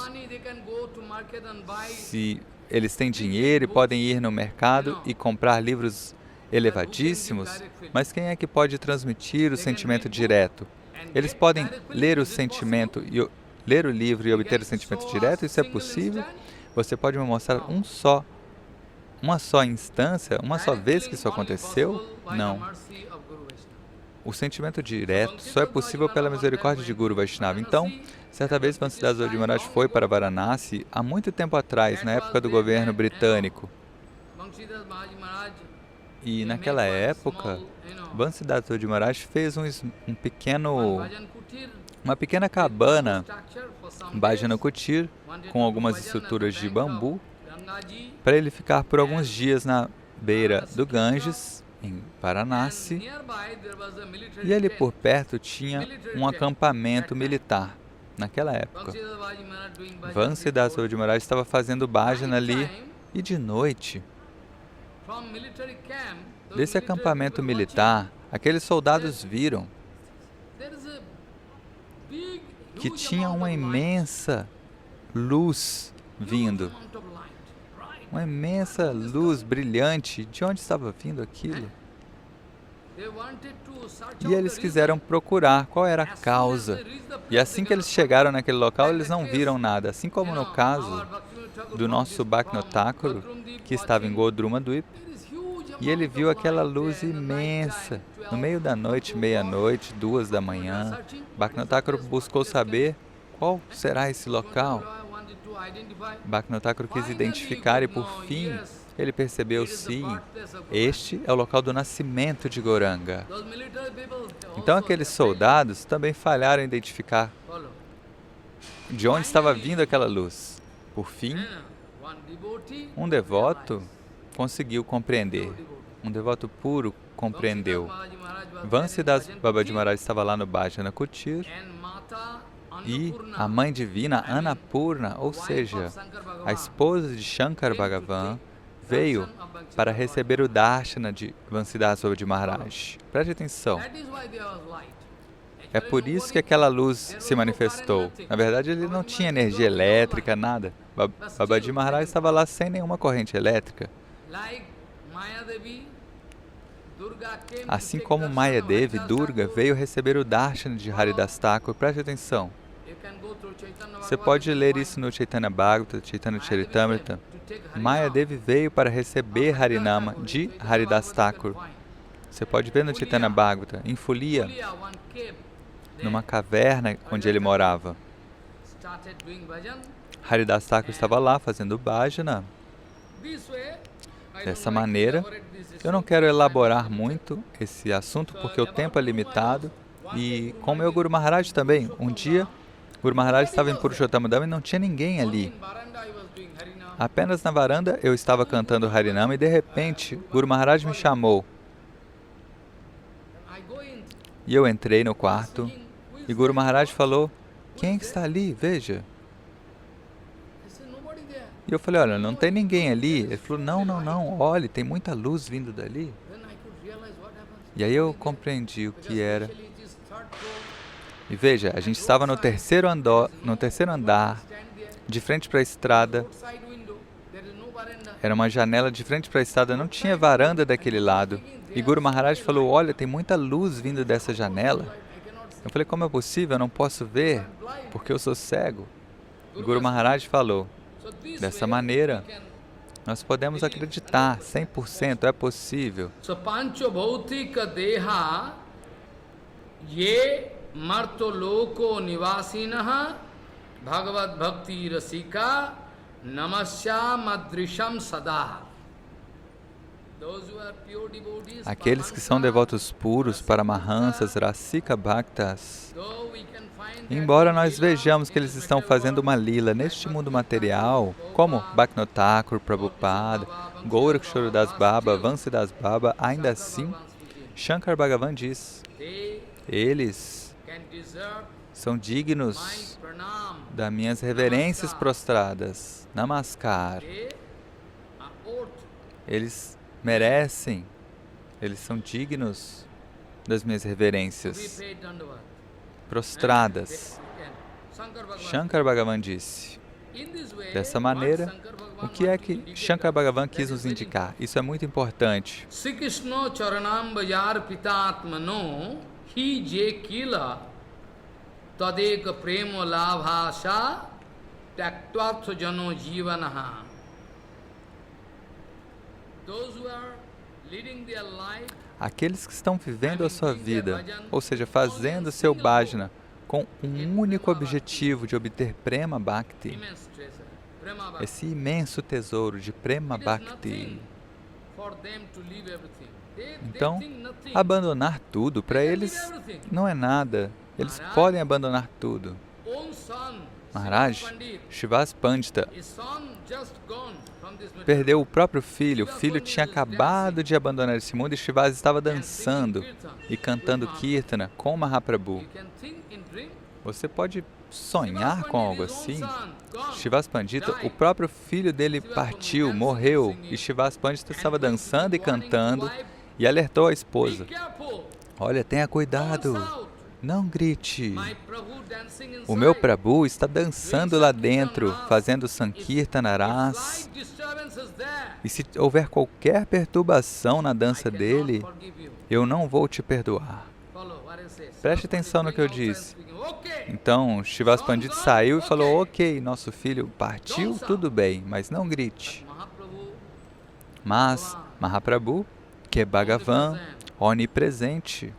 A: Se eles têm dinheiro e podem ir no mercado e comprar livros elevadíssimos, mas quem é que pode transmitir o sentimento direto? Eles podem ler o sentimento e ler o livro e obter o sentimento direto? Isso é possível? Você pode me mostrar uma só instância, uma só vez que isso aconteceu? Não. O sentimento direto só é possível pela misericórdia de Guru Vaishnava. Então, certa vez, Vansidas Babaji Maharaj foi para Varanasi, há muito tempo atrás, na época do governo britânico. E naquela época, Vansidas Babaji Maharaj fez uma pequena cabana, Bhajana Kutir, com algumas estruturas de bambu, para ele ficar por alguns dias na beira do Ganges, em Varanasi, e ali por perto tinha um acampamento militar, naquela época. Vansidas Babaji Maharaj estava fazendo bhajana ali, e de noite, desse acampamento militar, aqueles soldados viram que tinha uma imensa luz vindo. Uma imensa luz brilhante. De onde estava vindo aquilo? E eles quiseram procurar qual era a causa. E assim que eles chegaram naquele local, eles não viram nada. Assim como no caso do nosso Bhaktivinoda Thakur, que estava em Godruma Dweep, e ele viu aquela luz imensa. No meio da noite, meia-noite, 2 da manhã, Bhaktivinoda Thakur buscou saber qual será esse local. Bhaktivinoda Thakur quis identificar e, por fim, ele percebeu, sim, este é o local do nascimento de Gauranga. Então, aqueles soldados também falharam em identificar de onde estava vindo aquela luz. Por fim, um devoto conseguiu compreender. Um devoto puro compreendeu. Vansidas Babaji Maharaj estava lá no Bhajana Kutir e a mãe divina, Annapurna, ou seja, a esposa de Shankar Bhagavan, veio para receber o darshana de Vansidas Babaji Maharaj. Preste atenção. É por isso que aquela luz se manifestou. Na verdade, ele não tinha energia elétrica, nada. Babaji Maharaj estava lá sem nenhuma corrente elétrica. Assim como Maya Devi, Durga, veio receber o darshana de Haridas Thakur. Preste atenção. Você pode ler isso no Chaitanya Bhagavata, Chaitanya Charitamrita. Maya Devi veio para receber Harinama de Haridas Thakur. Você pode ver no Chaitanya Bhagavata, em Folia, numa caverna onde ele morava. Haridas Thakur estava lá fazendo bhajana. Dessa maneira, eu não quero elaborar muito esse assunto porque o tempo é limitado e com o meu Guru Maharaj também. Um dia, Guru Maharaj estava em Purushottama Dham e não tinha ninguém ali. Apenas na varanda eu estava cantando Harinama e de repente Guru Maharaj me chamou. E eu entrei no quarto e Guru Maharaj falou, quem é que está ali? Veja. E eu falei, olha, não tem ninguém ali. Ele falou, não, olhe, tem muita luz vindo dali. E aí eu compreendi o que era. E veja, a gente estava no terceiro andar, de frente para a estrada. Era uma janela de frente para a estrada, não tinha varanda daquele lado. E Guru Maharaj falou, olha, tem muita luz vindo dessa janela. Eu falei, como é possível? Eu não posso ver, porque eu sou cego. E Guru Maharaj falou, dessa maneira, nós podemos acreditar, 100% é possível.
B: Pancho Bhautika Deha Ye Marto Loko Nivasinaha Bhagavad Bhakti Rasika Namasya Madrisham Sada. Aqueles que são devotos puros, Paramahansas, Rasika Bhaktas, embora nós vejamos que eles estão fazendo uma lila neste mundo material, como Bhaktivinoda Thakur, Prabhupada, Gorakshora Das Baba, Vansidas Baba, ainda assim, Shankar Bhagavan diz, eles são dignos das minhas reverências prostradas, Namaskar. Eles merecem, eles são dignos das minhas reverências prostradas. Shankar Bhagavan disse. Dessa maneira, o que é que Shankar Bhagavan quis nos indicar? Isso é muito importante. Sri Krishna charanam bajar pitatmano hi je kila tadeka prema labhasha taktvatha jano jivanaha.
A: Aqueles que estão vivendo a sua vida, ou seja, fazendo seu bhajana com um único objetivo de obter Prema Bhakti, esse imenso tesouro de Prema Bhakti. Então, abandonar tudo, para eles não é nada. Eles podem abandonar tudo. Maharaj, Shivas Pandita, perdeu o próprio filho. O filho tinha acabado de abandonar esse mundo e Shivas estava dançando e cantando Kirtana com Mahaprabhu. Você pode sonhar com algo assim? Shivas Pandita, o próprio filho dele partiu, morreu, e Shivas Pandita estava dançando e cantando e alertou a esposa. Olha, tenha cuidado. Não grite. O meu Prabhu está dançando lá dentro, fazendo Sankirtanaras. E se houver qualquer perturbação na dança dele, eu não vou te perdoar. Preste atenção no que eu disse. Então, Shivas Pandita saiu e falou, ok, nosso filho partiu, tudo bem, mas não grite. Mas Mahaprabhu, que é Bhagavan, onipresente,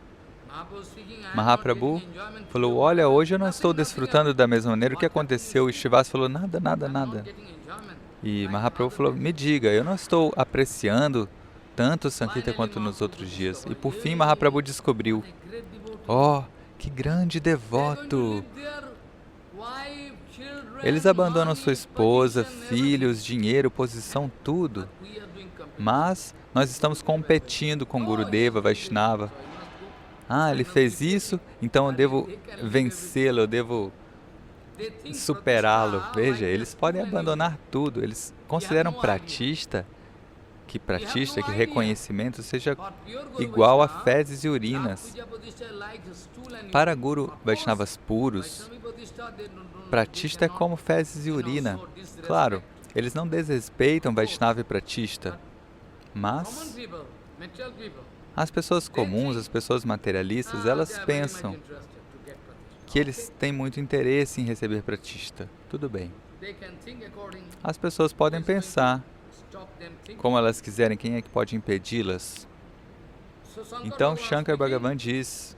A: Mahaprabhu falou, olha, hoje eu não estou desfrutando da mesma maneira. O que aconteceu? E Shivas falou, nada. E Mahaprabhu falou, me diga, eu não estou apreciando tanto o Sankirtan quanto nos outros dias. E por fim Mahaprabhu descobriu, oh, que grande devoto! Eles abandonam sua esposa, filhos, dinheiro, posição, tudo. Mas nós estamos competindo com Gurudeva, Vaishnava. Ah, ele fez isso, então eu devo vencê-lo, eu devo superá-lo. Veja, eles podem abandonar tudo. Eles consideram pratista, que reconhecimento seja igual a fezes e urinas. Para Guru Vaishnavas puros, pratista é como fezes e urina. Claro, eles não desrespeitam Vaishnava e pratista, mas as pessoas comuns, as pessoas materialistas, elas pensam que eles têm muito interesse em receber pratista. Tudo bem. As pessoas podem pensar como elas quiserem, quem é que pode impedi-las? Então Shankar Bhagavan diz,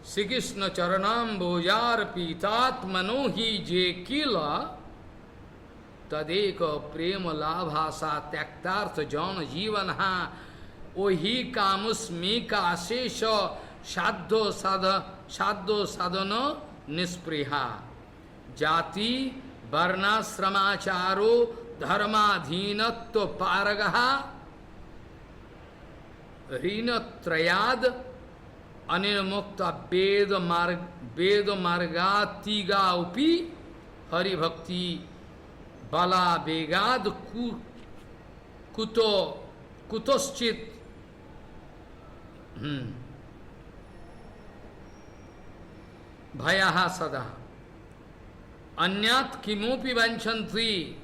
B: tadeko prema labhasa tyaktartha jana jivanha ohi kamus mika asesha sadho sadhana nispriha jati varna sramacharo dharmadhinatva paragaha rinatrayad anirmukta veda margatiga upi hari bhakti bala begad kutoschit bhayaha sada anyat kimopi vanchantri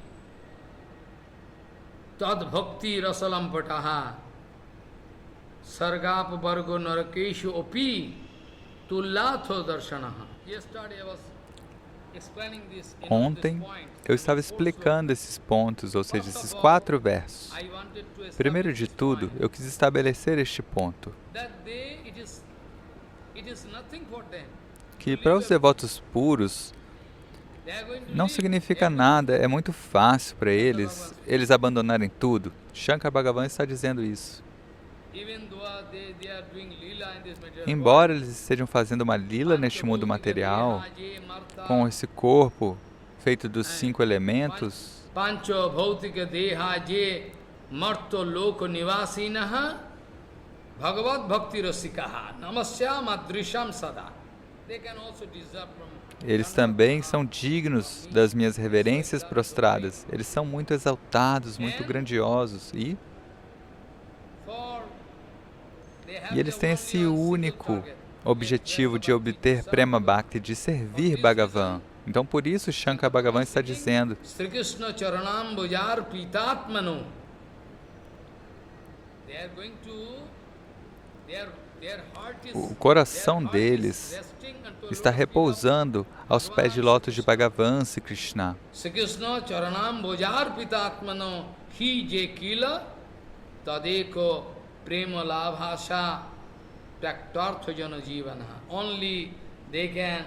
B: tad bhakti rasalam pataha sargap vargo narakeshu opi tullatho darshanaha. Yesterday I was explaining this.
A: Ontem eu estava explicando esses pontos, ou seja, esses 4 versos. Primeiro de tudo, eu quis estabelecer este ponto, que para os devotos puros não significa nada, é muito fácil para eles abandonarem tudo. Shankar Bhagavan está dizendo isso. Embora eles estejam fazendo uma lila neste mundo material, com esse corpo feito dos 5 elementos, eles também são dignos das minhas reverências prostradas. Eles são muito exaltados, muito grandiosos e eles têm esse único objetivo de obter Prema Bhakti, de servir Bhagavan. Então, por isso, Shankar Bhagavan está dizendo: o coração deles está repousando aos pés de lótus de Bhagavan, Sri Krishna. Prema labhasha praktartha jana jivana. Only they are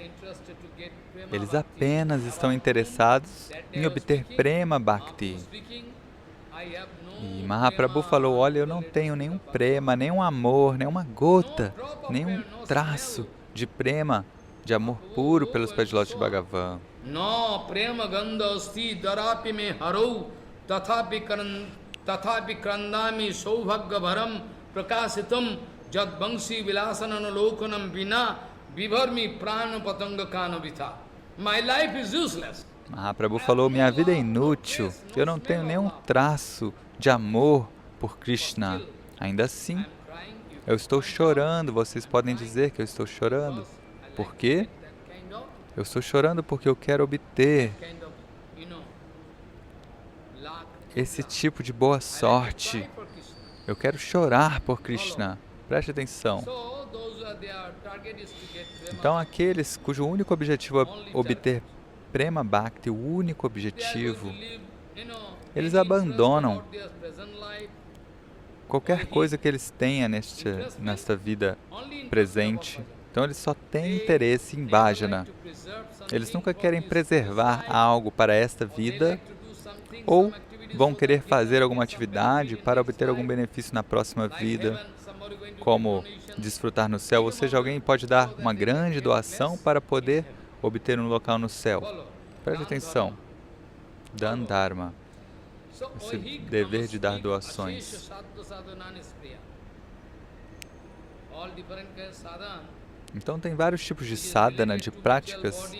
A: interested to get prema. Eles apenas estão interessados em obter Prema Bhakti. E Mahaprabhu falou: olha, eu não tenho nenhum prema, nenhum amor, nenhuma gota, nenhum traço de prema, de amor puro pelos pés de lótus de Bhagavan. No prema gandha asti darapi me harou tathapi krandami saubhagya bharam prakasitam jadvangsi vilasanana lokanam vina vibharmi prana patanga kanavitha. My life is useless. Mahaprabhu falou: minha vida é inútil, eu não tenho nenhum traço de amor por Krishna. Ainda assim, eu estou chorando. Vocês podem dizer que eu estou chorando. Por quê? Eu estou chorando porque eu quero obter esse tipo de boa sorte. Eu quero chorar por Krishna. Preste atenção. Então, aqueles cujo único objetivo é obter Prema Bhakti, o único objetivo, eles abandonam qualquer coisa que eles tenham nesta vida presente. Então, eles só têm interesse em bhajana. Eles nunca querem preservar algo para esta vida ou vão querer fazer alguma atividade para obter algum benefício na próxima vida, como desfrutar no céu. Ou seja, alguém pode dar uma grande doação para poder obter um local no céu. Preste atenção. Dan Dharma. Esse dever de dar doações. Então, tem vários tipos de sadhana, de práticas,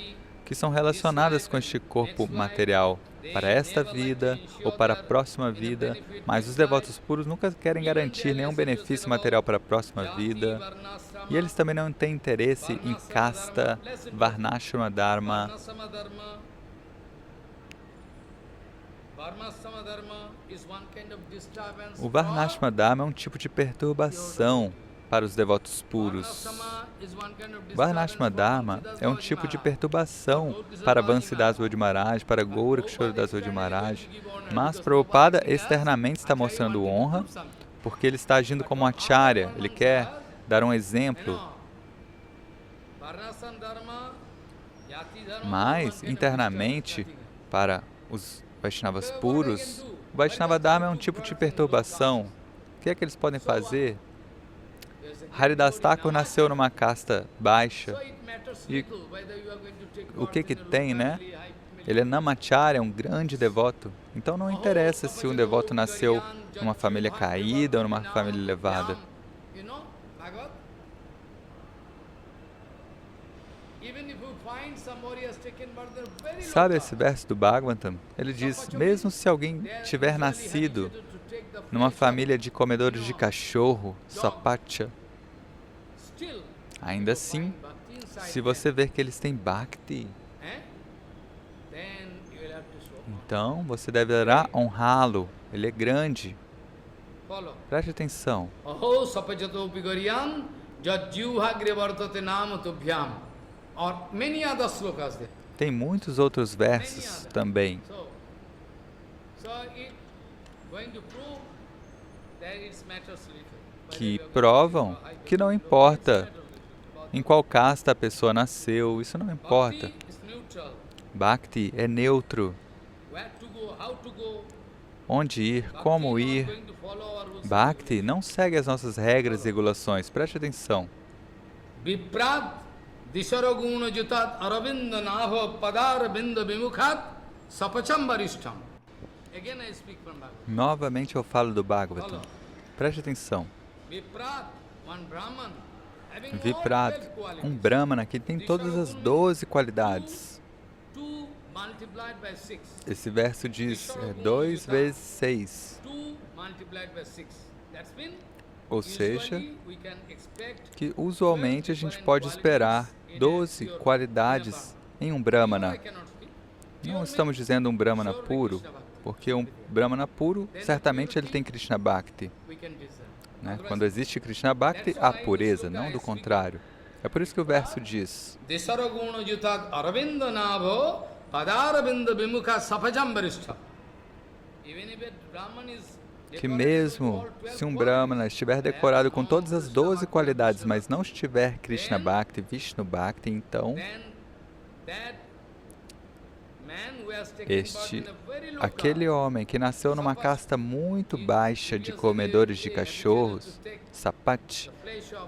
A: que são relacionadas com este corpo material, para esta vida ou para a próxima vida, mas os devotos puros nunca querem garantir nenhum benefício material para a próxima vida, e eles também não têm interesse em casta, Varnashrama Dharma. O Varnashrama Dharma é um tipo de perturbação para os devotos puros. Varnashrama Dharma é um tipo de perturbação para Vansidas Gaura Maharaj, para Gaurakishora Maharaj, mas Prabhupada externamente está mostrando honra, porque ele está agindo como acharya, ele quer dar um exemplo. Mas, internamente, para os Vaishnavas puros, o Vaishnava Dharma é um tipo de perturbação. O que é que eles podem fazer? Haridas Thakur nasceu numa casta baixa. E o que que tem, né? Ele é Namacharya, um grande devoto. Então não interessa se um devoto nasceu numa família caída ou numa família elevada. Sabe esse verso do Bhagavatam? Ele diz, mesmo se alguém tiver nascido numa família de comedores de cachorro, sapacha, ainda assim, se você ver que eles têm bhakti, então você deverá honrá-lo. Ele é grande. Preste atenção. Tem muitos outros versos também que provam que não importa em qual casta a pessoa nasceu, isso não importa. Bhakti é neutro. Onde ir, como ir. Bhakti não segue as nossas regras e regulações. Preste atenção. Novamente eu falo do Bhagavatam. Preste atenção. Viprad, um Brahmana que tem todas as 12 qualidades. Esse verso diz 2 vezes 6. Ou seja, que usualmente a gente pode esperar 12 qualidades em um Brahmana. Não estamos dizendo um Brahmana puro, porque um Brahmana puro, certamente ele tem Krishna Bhakti. Né? Quando existe Krishna Bhakti, há pureza, não do contrário. É por isso que o verso diz que mesmo se um Brahmana estiver decorado com todas as 12 qualidades, mas não estiver Krishna Bhakti, Vishnu Bhakti, então aquele homem que nasceu numa casta muito baixa de comedores de cachorros, sapat,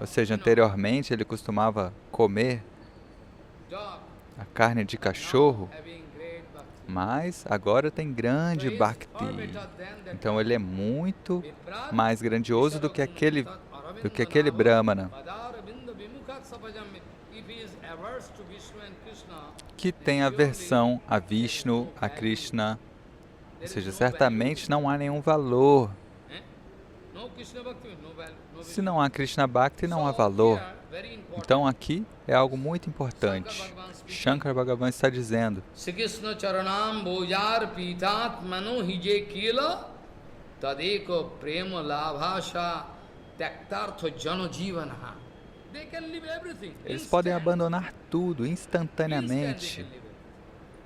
A: ou seja, anteriormente ele costumava comer a carne de cachorro, mas agora tem grande bhakti. Então ele é muito mais grandioso do que aquele Brahmana que tem aversão a Vishnu, a Krishna. Ou seja, certamente não há nenhum valor. Se não há Krishna Bhakti, não há valor. Então aqui é algo muito importante. Shankar Bhagavan está dizendo eles podem abandonar tudo instantaneamente.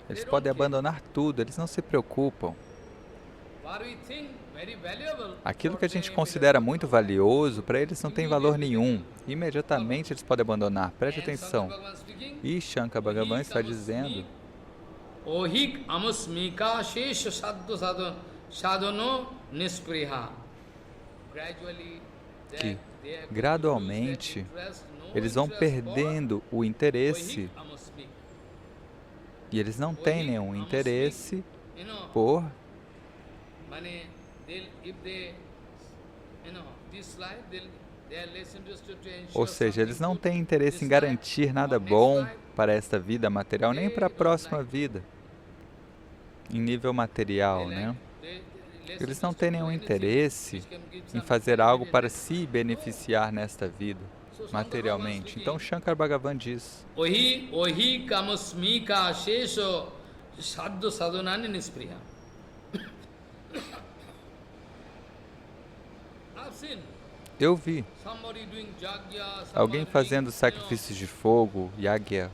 A: Eles podem abandonar tudo, eles não se preocupam. Aquilo que a gente considera muito valioso, para eles não tem valor nenhum. Imediatamente eles podem abandonar. Preste atenção. E Shankar Bhagavan está dizendo que gradualmente eles vão perdendo o interesse e eles não têm nenhum interesse por ou seja, eles não têm interesse em garantir nada bom para esta vida material, nem para a próxima vida, em nível material, né? Eles não têm nenhum interesse em fazer algo para se beneficiar nesta vida, materialmente. Então, Shankar Bhagavan diz eu vi alguém fazendo sacrifícios de fogo, yagya,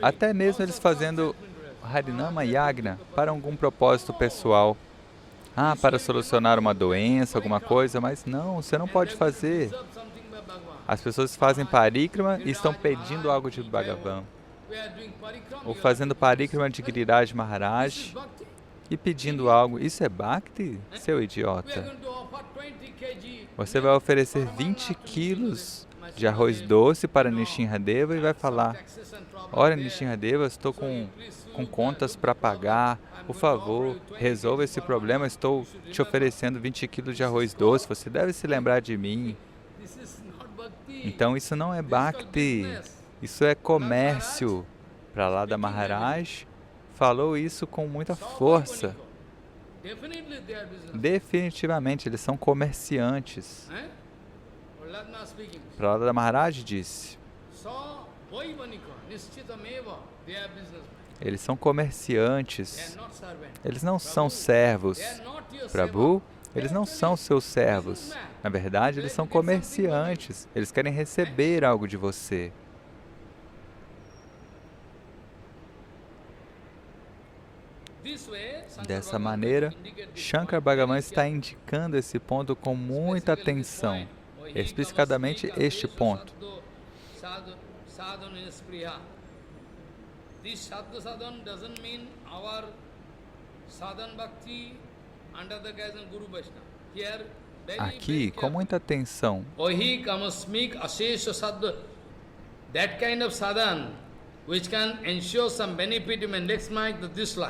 A: até mesmo eles fazendo Harinama Yagna para algum propósito pessoal. Para solucionar uma doença, alguma coisa, mas não, você não pode fazer. As pessoas fazem parikrama e estão pedindo algo de Bhagavan. ou fazendo parikrama de Giriraj Maharaj e pedindo algo. Isso é Bhakti, seu idiota? Você vai oferecer 20 quilos de arroz doce para Nishinradeva e vai falar: olha, Nishinradeva, estou com contas para pagar, por favor, resolva esse problema, estou te oferecendo 20 quilos de arroz doce, você deve se lembrar de mim. Então isso não é Bhakti, isso é comércio. Prahlada Maharaj falou isso com muita força. Definitivamente, eles são comerciantes. Prahlada Maharaj disse: eles são comerciantes, eles não são servos. Prabhu, eles não são seus servos. Na verdade, eles são comerciantes, eles querem receber algo de você. Dessa maneira, Shankar Bhagavan está indicando esse ponto com muita atenção, especificadamente este ponto. Aqui, com muita atenção,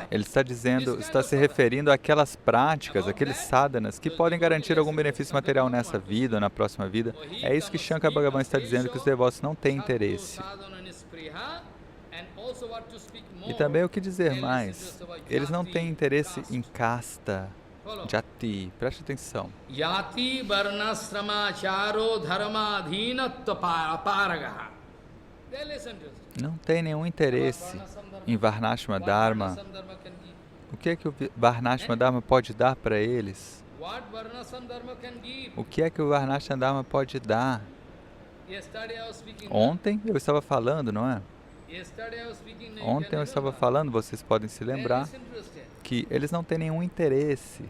A: ele está dizendo, está se referindo àquelas práticas, aqueles sadhanas que podem garantir algum benefício material nessa vida ou na próxima vida. É isso que Shankar Bhagavan está dizendo, que os devotos não têm interesse. E também o que dizer mais? Eles não têm interesse em casta, jati. Preste atenção.
B: Yati varnasrama charo dharmadhina aparagaha.
A: Não tem nenhum interesse em Varnashrama Dharma. O que é que o Varnashrama Dharma pode dar para eles? O que é que o Varnashrama Dharma pode dar? Ontem eu estava falando, não é? Ontem eu estava falando, vocês podem se lembrar, que eles não têm nenhum interesse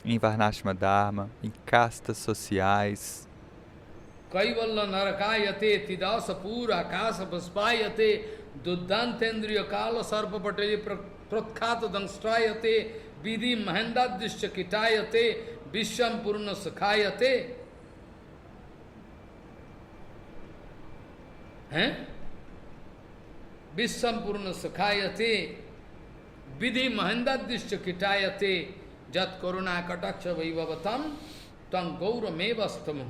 A: em Varnashrama Dharma, em castas sociais.
B: Kaivalla narakayate tidasa pura akasa paspayate duddantendriya kala sarpa pateli pratkata dangstrayate vidhi mahendadishya kitayate vishwam purna sakhayate. Vishwam purna sakhayate vidhi mahendadishya kitayate jat karuna kataksha vaivavatam tam gaura mevastamam.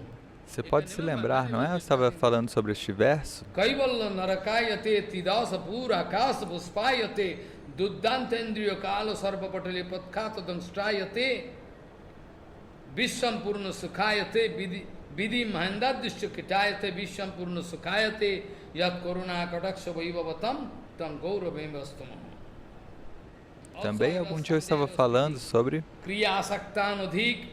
A: Você pode se lembrar, não é? Eu estava falando sobre este verso.
B: Kaivalla narakayate tidasa pura akasa puspayate duddantendriya kala sarpa patali patkata dangstrayate vishwam purna sukhayate vidhi mahendadishya kitayate vishwam purna sukhayate yat karuna kataksha vaivavatam tam gaura mevastamam.
A: Também algum dia eu estava falando sobre
B: kriya saktano dhik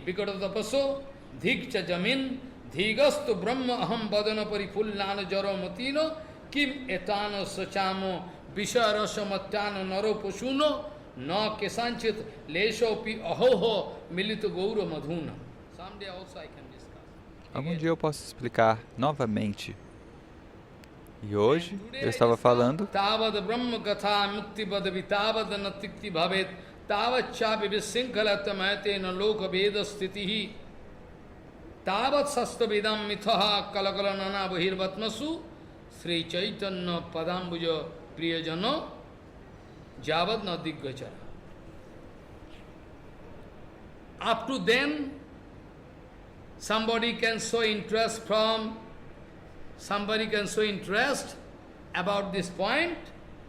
B: vikata tapaso Dhik cha jamin, dhigastu brahma aham badana parifullana jaramatino, kim etano sachamo, visharasa matyano naro pasuno, na kesanchit leshopi ahoho milito gaura madhuna. Someday also I can discuss.
A: Algum dia eu posso explicar novamente. E hoje eu estava falando
B: Tavad brahma katha mukti badavi tavad natikti bhavet tavad chapi visinkalatamaite na loka veda stitihi Tavat sastavidam mithaha kalakalanana bahirvatmasu Sri Chaitanya padambuja priyajano javad na diggachara. Up to then, somebody can show interest about this point,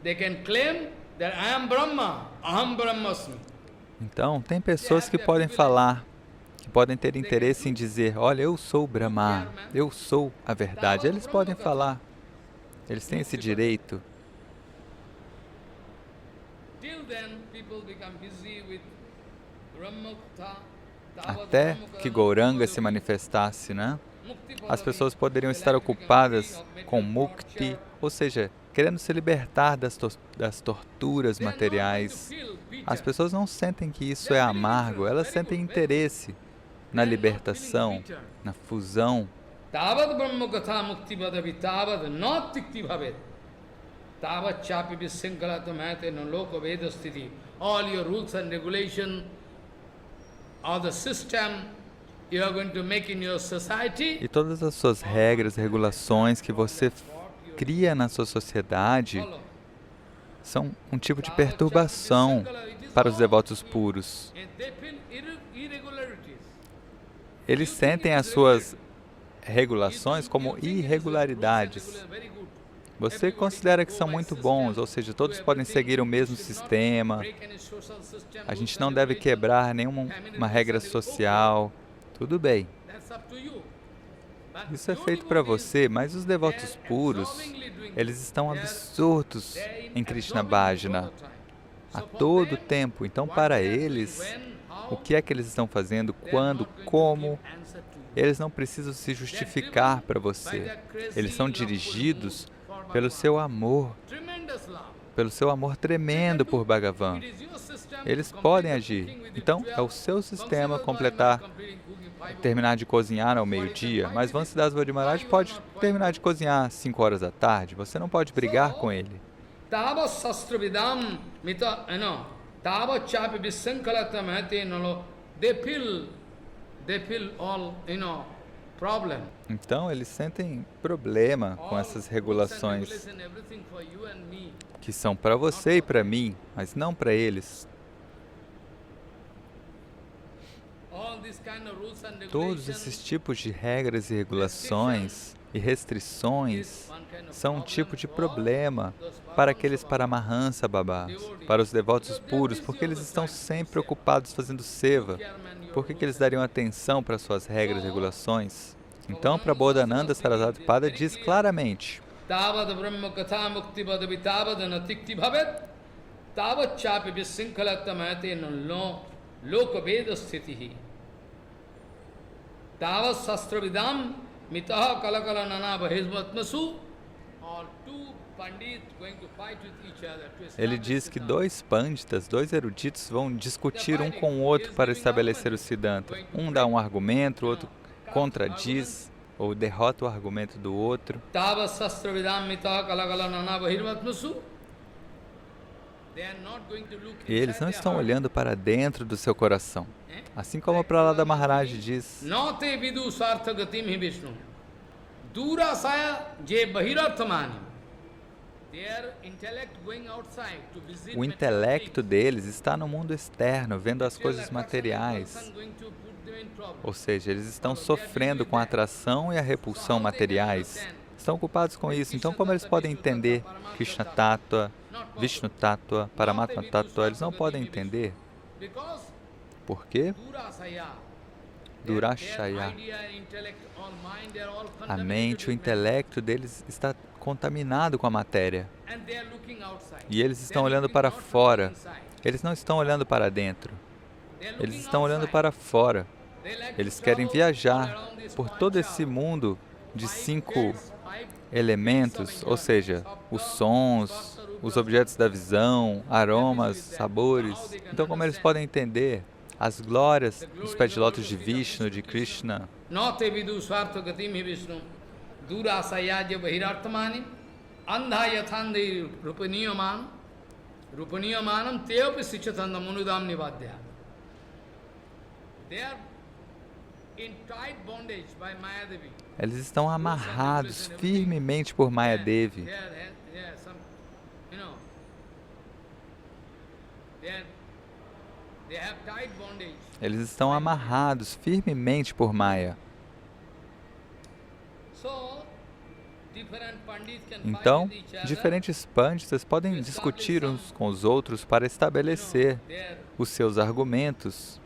B: they can claim that I am Brahma, Aham Brahmasmi.
A: Então, tem pessoas que podem falar, que podem ter interesse em dizer, olha, eu sou Brahma, eu sou a verdade. Eles podem falar, eles têm esse direito. Até que Gauranga se manifestasse, né? As pessoas poderiam estar ocupadas com mukti, ou seja, querendo se libertar das torturas materiais. As pessoas não sentem que isso é amargo, elas sentem interesse na libertação, na fusão
B: Tavad Brahma Katha Mukti Badavi Tavad Not Tikti Bhavet. Tavad Chapi Visinkalata Mahate no Loka Veda Sthiti. All your rules and regulations or the system you are going to make in your society. E todas as suas regras e regulações que você cria na sua sociedade são um tipo de perturbação para os devotos puros. Eles sentem as suas regulações como irregularidades. Você considera que são muito bons, ou seja, todos podem seguir o mesmo sistema, a gente não deve quebrar nenhuma regra social, tudo bem. Isso é feito para você, mas os devotos puros, eles estão absortos em Krishna Bhajana a todo tempo. Então, para eles, o que é que eles estão fazendo, quando, como, eles não precisam se justificar para você. Eles são dirigidos pelo seu amor tremendo por Bhagavan. Eles podem agir. Então, é o seu sistema terminar de cozinhar ao meio-dia, mas Vansidas Vaidya Maharaj pode terminar de cozinhar às 5 horas da tarde. Você não pode brigar com ele. Então, eles sentem problema com essas regulações que são para você e para mim, mas não para eles. Todos esses tipos de regras e regulações e restrições são um tipo de problema para aqueles Paramahansa Babás, para os devotos puros, porque eles estão sempre ocupados fazendo seva. Por que eles dariam atenção para suas regras e regulações? Então, Prabodhananda Sarasvati Pada diz claramente: Tavad Brahma Katha Mukti Badavi Tavad Natikti Bhavet Tavad Chapi Visinkalattamate no Loka Veda Sthitihi Tavad Sastravidam Mitaha Kalakala Nana Bahizmatmasu. Ele diz que dois panditas, dois eruditos, vão discutir um com o outro para estabelecer o Siddhanta. Um dá um argumento, o outro contradiz ou derrota o argumento do outro. E eles não estão olhando para dentro do seu coração. Assim como Prahlada Maharaj diz: o intelecto deles está no mundo externo, vendo as coisas materiais. Ou seja, eles estão sofrendo com a atração e a repulsão materiais. Estão ocupados com isso. Então, como eles podem entender Krishna Tattva, Vishnu Tattva, Paramatma Tattva? Eles não podem entender. Por quê? Durashaya. A mente, o intelecto deles está contaminado com a matéria. E eles estão olhando para fora. Eles não estão olhando para dentro. Eles estão olhando para fora. Eles querem viajar por todo esse mundo de 5 elementos, ou seja, os sons, os objetos da visão, aromas, sabores. Então, como eles podem entender as glórias dos pés de lótus de Vishnu, de Krishna? Eles estão amarrados firmemente por Maya Devi. Eles estão amarrados firmemente por Maya. Então, diferentes panditas podem discutir uns com os outros para estabelecer os seus argumentos,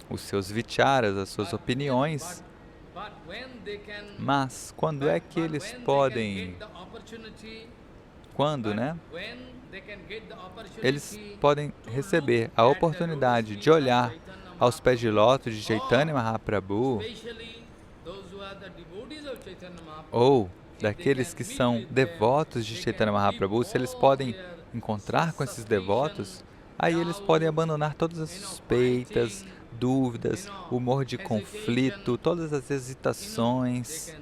B: os seus vicharas, as suas opiniões. Mas, quando é que eles podem... Eles podem receber a oportunidade de olhar aos pés de lótus de Chaitanya Mahaprabhu, ou daqueles que são devotos de Chaitanya Mahaprabhu. Se eles podem encontrar com esses devotos,
A: Aí eles podem abandonar todas as suspeitas, dúvidas, humor de conflito, todas as hesitações.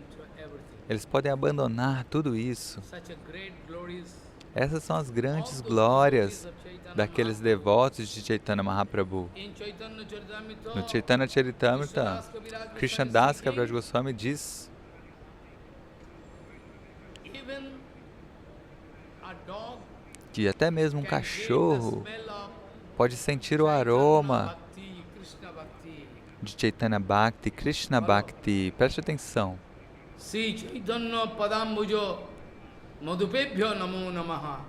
A: Eles podem abandonar tudo isso. Essas são as grandes glórias daqueles devotos de Chaitanya Mahaprabhu. No Chaitanya Charitamrita, Krishna Das Kaviraj Goswami diz que até mesmo um cachorro pode sentir o aroma de Chaitanya Bhakti, Krishna Bhakti. Preste atenção.
B: Sri Chaitanya Padambujo Madhupebhyo Namo Namaha.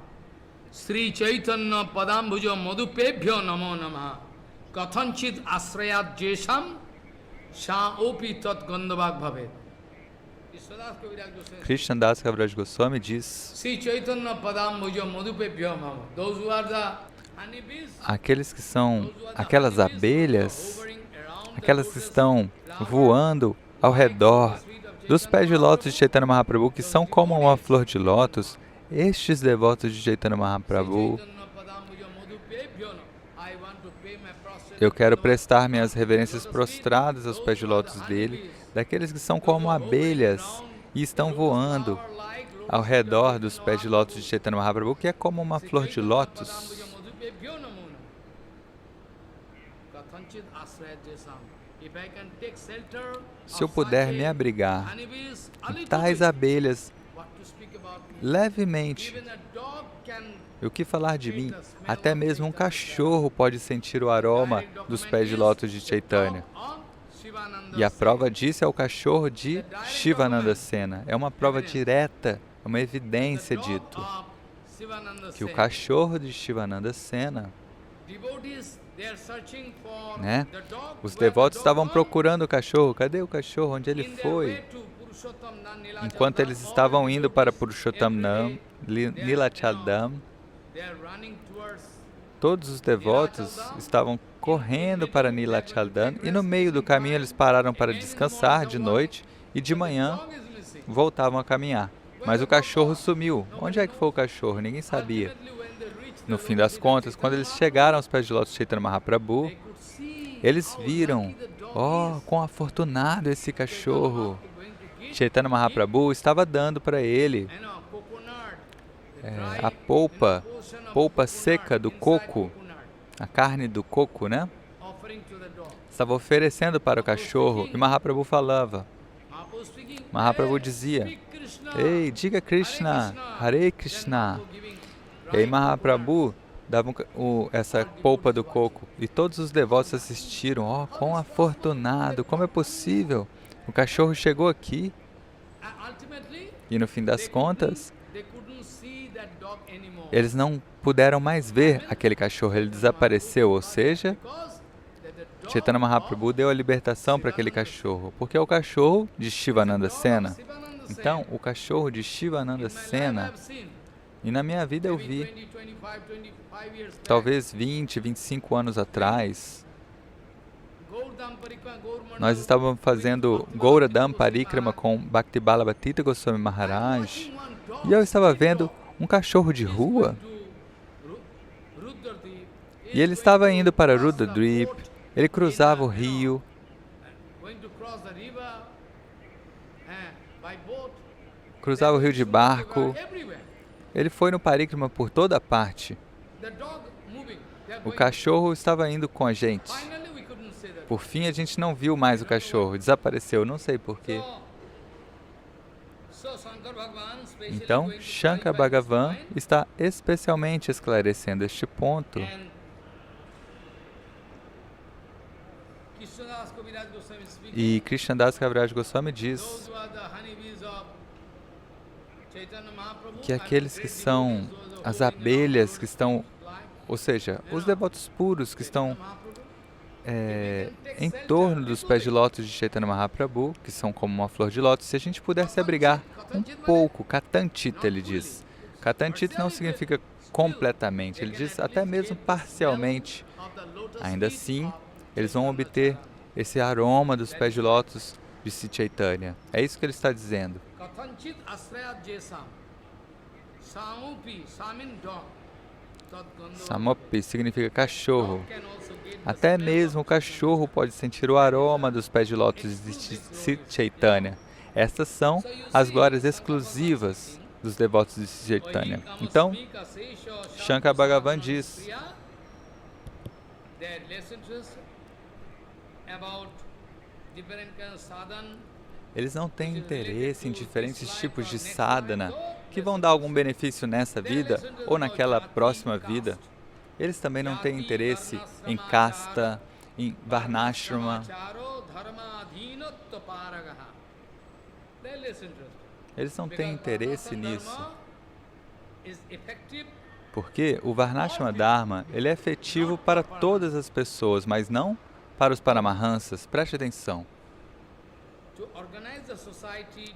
B: Sri Chaitanya Padambujo Madhupebhyo Namo Namaha. Kathanchit Asrayat Jesham Sha'opi Tat Gandhavak Bhavet.
A: Krishna Das Kaviraj Goswami diz:
B: Sri Chaitanya Padambujo Madhupebhyo Namo. Those who are the honeybees,
A: aqueles que são aquelas abelhas, aquelas que estão voando ao redor dos pés de lótus de Chaitanya Mahaprabhu, que são como uma flor de lótus, estes devotos de Chaitanya Mahaprabhu, eu quero prestar minhas reverências prostradas aos pés de lótus dele, daqueles que são como abelhas e estão voando ao redor dos pés de lótus de Chaitanya Mahaprabhu, que é como uma flor de lótus. Se eu puder me abrigar em tais abelhas levemente, e o que falar de mim? Até mesmo um cachorro pode sentir o aroma dos pés de lótus de Chaitanya. E a prova disso é o cachorro de Shivananda Sena. É uma prova direta, é uma evidência dito que o cachorro de Shivananda Sena, né? Os devotos estavam procurando o cachorro. Cadê o cachorro? Onde ele foi? Enquanto eles estavam indo para Purushottam Nilachal, todos os devotos estavam correndo para Nilachal e no meio do caminho eles pararam para descansar de noite e de manhã voltavam a caminhar. Mas o cachorro sumiu. Onde é que foi o cachorro? Ninguém sabia. No fim das contas, quando eles chegaram aos pés de lótus de Chaitanya Mahaprabhu, eles viram, quão afortunado esse cachorro. Chaitanya Mahaprabhu estava dando para ele a polpa seca do coco, a carne do coco, né? Estava oferecendo para o cachorro e Mahaprabhu falava. Mahaprabhu dizia: ei, diga Krishna, Hare Krishna. E aí Mahaprabhu dava essa polpa do coco e todos os devotos assistiram. Quão afortunado, como é possível? O cachorro chegou aqui e no fim das contas, eles não puderam mais ver aquele cachorro, ele desapareceu, ou seja, Chaitanya Mahaprabhu deu a libertação para aquele cachorro, porque é o cachorro de Shivananda Sena. Então, o cachorro de Shivananda Sena, e na minha vida eu vi, talvez 20, 25 anos atrás, nós estávamos fazendo Gauradam Parikrama com Bhakti Balabhatita Goswami Maharaj, e eu estava vendo um cachorro de rua, e ele estava indo para Rudradvip, ele cruzava o rio, cruzava o rio de barco, ele foi no Parikrama por toda parte. O cachorro estava indo com a gente. Por fim, a gente não viu mais o cachorro, desapareceu, não sei porquê. Então, Shankar Bhagavan está especialmente esclarecendo este ponto. E Krishna Das Kaviraj Goswami diz que aqueles que são as abelhas que estão, ou seja, os devotos puros que estão em torno dos pés de lótus de Chaitanya Mahaprabhu, que são como uma flor de lótus, se a gente puder se abrigar um pouco, Katantita, ele diz. Katantita não significa completamente, ele diz até mesmo parcialmente. Ainda assim, eles vão obter esse aroma dos pés de lótus de Sri Chaitanya. É isso que ele está dizendo. Samopi significa cachorro. Até mesmo o cachorro pode sentir o aroma dos pés de lótus de Chaitanya. Estas são as glórias exclusivas dos devotos de Chaitanya. Então, Shankara Bhagavan diz: eles não têm interesse em diferentes tipos de sadhana que vão dar algum benefício nessa vida ou naquela próxima vida. Eles também não têm interesse em casta, em varnashrama. Eles não têm interesse nisso. Porque o Varnashrama Dharma, ele é efetivo para todas as pessoas, mas não para os Paramahansas. Preste atenção.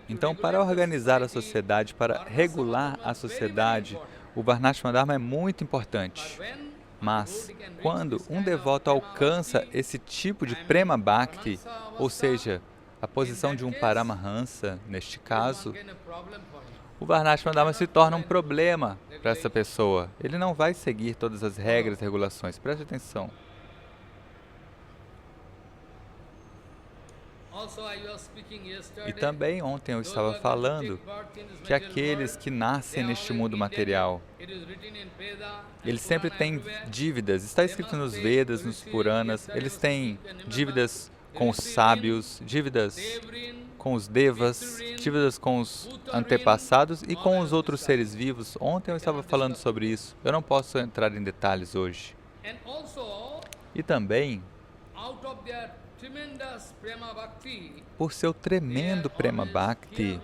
A: Então, para organizar a sociedade, para regular a sociedade, o Varnashrama Dharma é muito importante. Mas, quando um devoto alcança esse tipo de Prema Bhakti, ou seja, a posição de um Paramahansa, neste caso, o Varnashrama Dharma se torna um problema para essa pessoa. Ele não vai seguir todas as regras e regulações. Preste atenção. E também ontem eu estava falando que aqueles que nascem neste mundo material, eles sempre têm dívidas. Está escrito nos Vedas, nos Puranas, eles têm dívidas com os sábios, dívidas com os devas, dívidas com os antepassados e com os outros seres vivos. Ontem eu estava falando sobre isso. Eu não posso entrar em detalhes hoje. E também, por seu tremendo Prema Bhakti,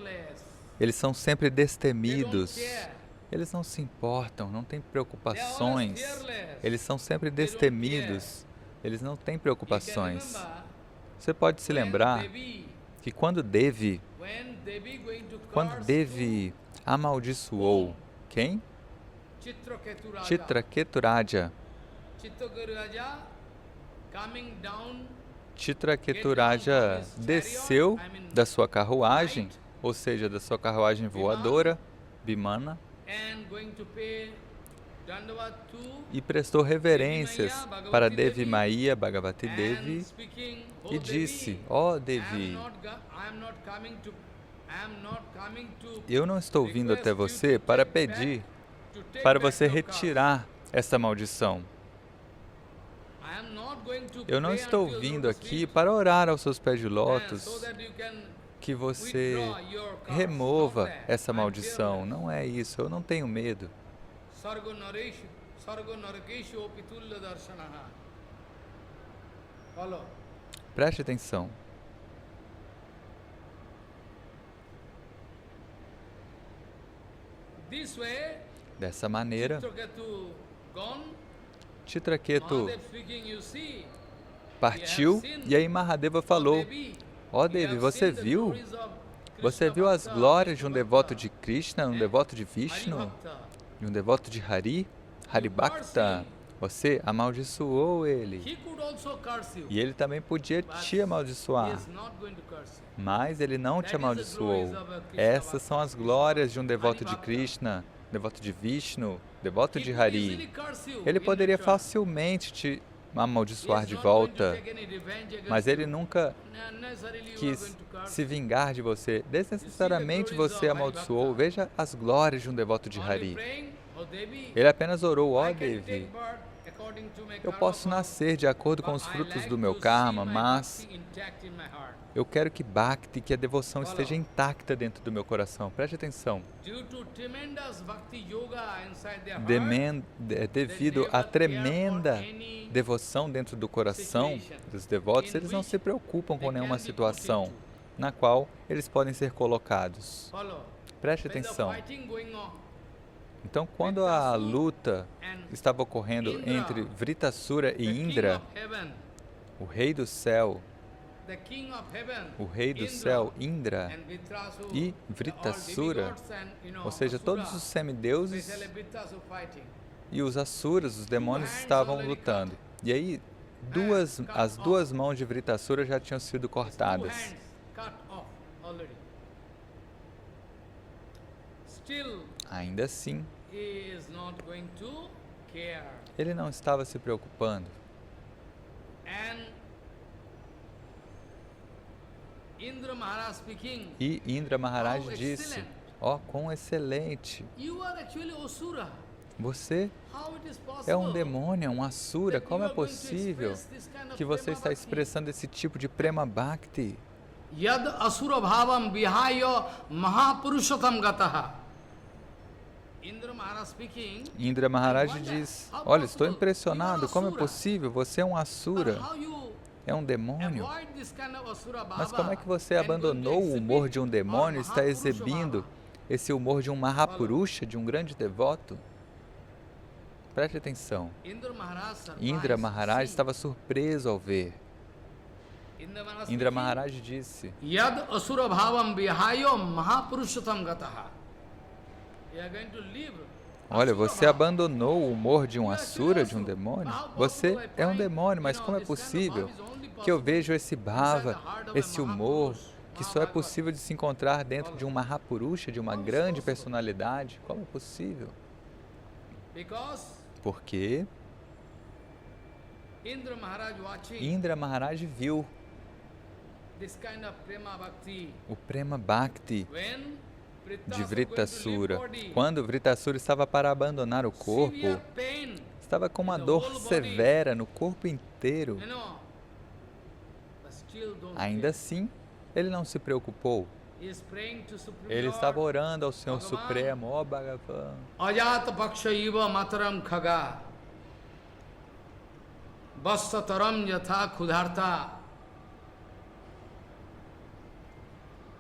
A: eles são sempre destemidos. Eles não se importam, não têm preocupações. Eles são sempre destemidos. Eles não têm preocupações. Você pode se lembrar que quando Devi amaldiçoou quem? Chitraketu-raja. Chitraketu-raja desceu da sua carruagem, ou seja, da sua carruagem voadora, Vimana, e prestou reverências para Devi Maya, Bhagavati Devi, e disse: ó Devi, eu não estou vindo até você para pedir para você retirar essa maldição. Eu não estou vindo aqui para orar aos seus pés de lótus que você remova essa maldição. Não é isso, eu não tenho medo. Preste atenção. Dessa maneira, Chitraketu partiu e aí Mahadeva falou: ó Devi, você viu? Você viu as glórias de um devoto de Krishna, um devoto de Vishnu, de um devoto de Hari, Haribhakta? Você amaldiçoou ele. E ele também podia te amaldiçoar. Mas ele não te amaldiçoou. Essas são as glórias de um devoto de Krishna, devoto de Vishnu, devoto de Hari. Ele poderia facilmente te amaldiçoar de volta, mas ele nunca quis se vingar de você. Desnecessariamente você amaldiçoou. Veja as glórias de um devoto de Hari. Ele apenas orou: ó Devi, eu posso nascer de acordo com os frutos do meu karma, mas eu quero que Bhakti, que a devoção esteja intacta dentro do meu coração. Preste atenção. Devido à tremenda devoção dentro do coração dos devotos, eles não se preocupam com nenhuma situação na qual eles podem ser colocados. Preste atenção. Então, quando a luta estava ocorrendo entre Vritasura e Indra, o rei do céu, Indra e Vritasura, ou seja, todos os semideuses e os asuras, os demônios, estavam lutando. E aí, as duas mãos de Vritasura já tinham sido cortadas. Ainda assim, Ele não estava se preocupando. E Indra Maharaj disse: ó, quão excelente! Você é um demônio, um asura. Como é possível que você está expressando esse tipo de prema bhakti?
B: Yad asura bhavam vihaya mahapurushotam gataha.
A: Indra Maharaj diz: olha, estou impressionado. Como é possível? Você é um asura. É um demônio. Mas como é que você abandonou o humor de um demônio e está exibindo esse humor de um Mahapurusha, de um grande devoto? Preste atenção. Indra Maharaj estava surpreso ao ver. Indra Maharaj disse:
B: Yad asura bhavam vihaya mahapurushotam gataha.
A: olha, você abandonou o humor de um asura, de um demônio? Você é um demônio, mas como é possível que eu vejo esse bhava, esse humor, que só é possível de se encontrar dentro de um Mahapurusha, de uma grande personalidade? Como é possível? Porque Indra Maharaj viu o Prema Bhakti de Vritasura. Quando Vritasura estava para abandonar o corpo, estava com uma dor severa no corpo inteiro. Ainda assim, ele não se preocupou. Ele estava orando ao Senhor Supremo: ó Bhagavan,
B: Ajata Pakshaiva Mataram Khaga Vassataram Yatha Kudharta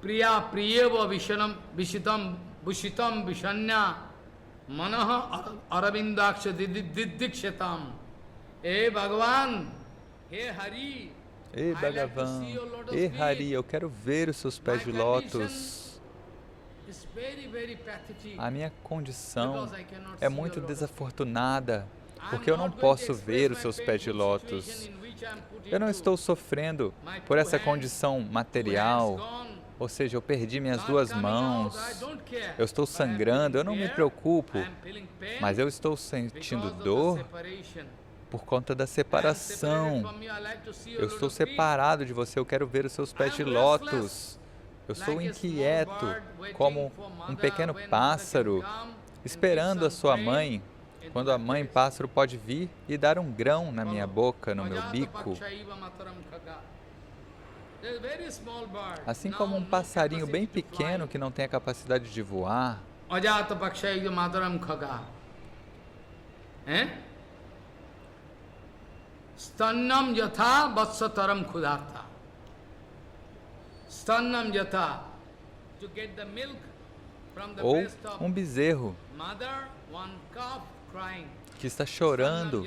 B: Priya Priyeva Vishitam Vishanya Manaha Aravindaksha Didikshatam. Ei Bhagavan, Hey Hari,
A: ei Bhagavan, ei Hari, eu quero ver os seus pés de lótus. A minha condição é muito desafortunada, porque eu não posso ver os seus pés de lótus. Eu não estou sofrendo por essa condição material, ou seja, eu perdi minhas duas mãos, eu estou sangrando, eu não me preocupo, mas eu estou sentindo dor por conta da separação. Eu estou separado de você, eu quero ver os seus pés de lótus. Eu sou inquieto, como um pequeno pássaro, esperando a sua mãe, quando a mãe pássaro pode vir e dar um grão na minha boca, no meu bico. Assim como um passarinho bem pequeno que não tem a capacidade de voar.
B: Ajata Pakshaiva Mataram Khaga. Stannam yatha vatsataram khudartha. Stannam yatha. To get the milk from the
A: Ou
B: breast of
A: um bezerro
B: mother, one calf crying.
A: que está chorando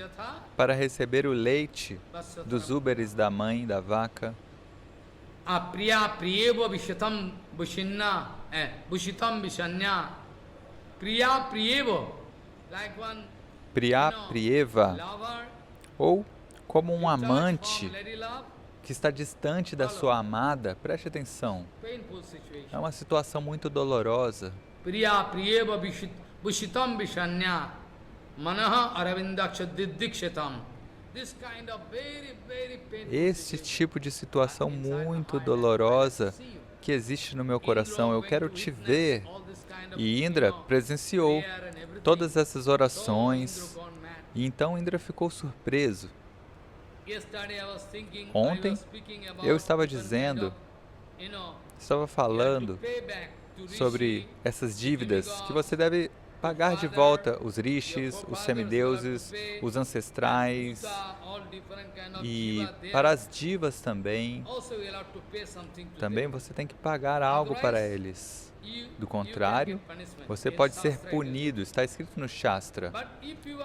A: para receber o leite dos úberes da mãe, da vaca.
B: Priya priyeva vishitam vishinna, vishitam vishanya. Priya priyeva, like one
A: Priya Priyeva, ou como um amante que está distante da sua amada. Preste atenção, é uma situação muito dolorosa.
B: Priya priyeva vishitam vishanya, manaha aravindaksha didikshatam.
A: Esse tipo de situação muito dolorosa que existe no meu coração, eu quero te ver. E Indra presenciou todas essas orações, e então Indra ficou surpreso. Ontem eu estava falando sobre essas dívidas que você deve pagar de volta, os rishis, os semideuses, os ancestrais, e para as divas também você tem que pagar algo para eles. Do contrário, você pode ser punido, está escrito no Shastra.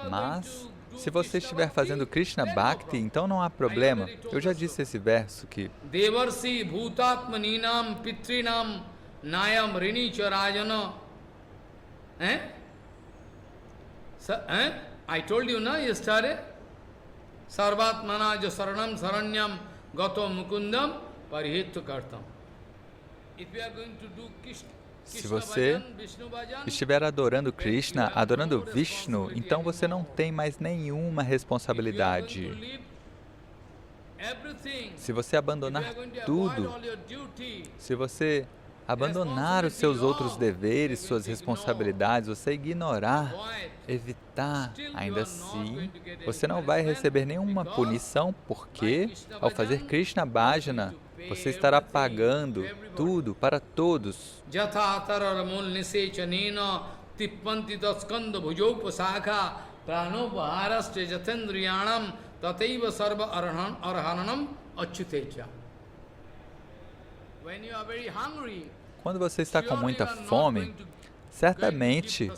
A: Mas, se você estiver fazendo Krishna Bhakti, então não há problema. Eu já disse esse verso que
B: Devarsi bhutatmaninam pitrinam nayam rinicha rajana. I told you yesterday. Sarvatmana saranam saranyam gato mukundam parihitu kartam. If you are going to do Krishna,
A: Se você estiver adorando Krishna, adorando Vishnu, então você não tem mais nenhuma responsabilidade. Se você abandonar tudo, se você abandonar os seus outros deveres, suas responsabilidades, você ignorar, evitar, ainda assim, você não vai receber nenhuma punição, porque ao fazer Krishna Bhajana, você estará pagando tudo para todos. Quando você está com muita fome, certamente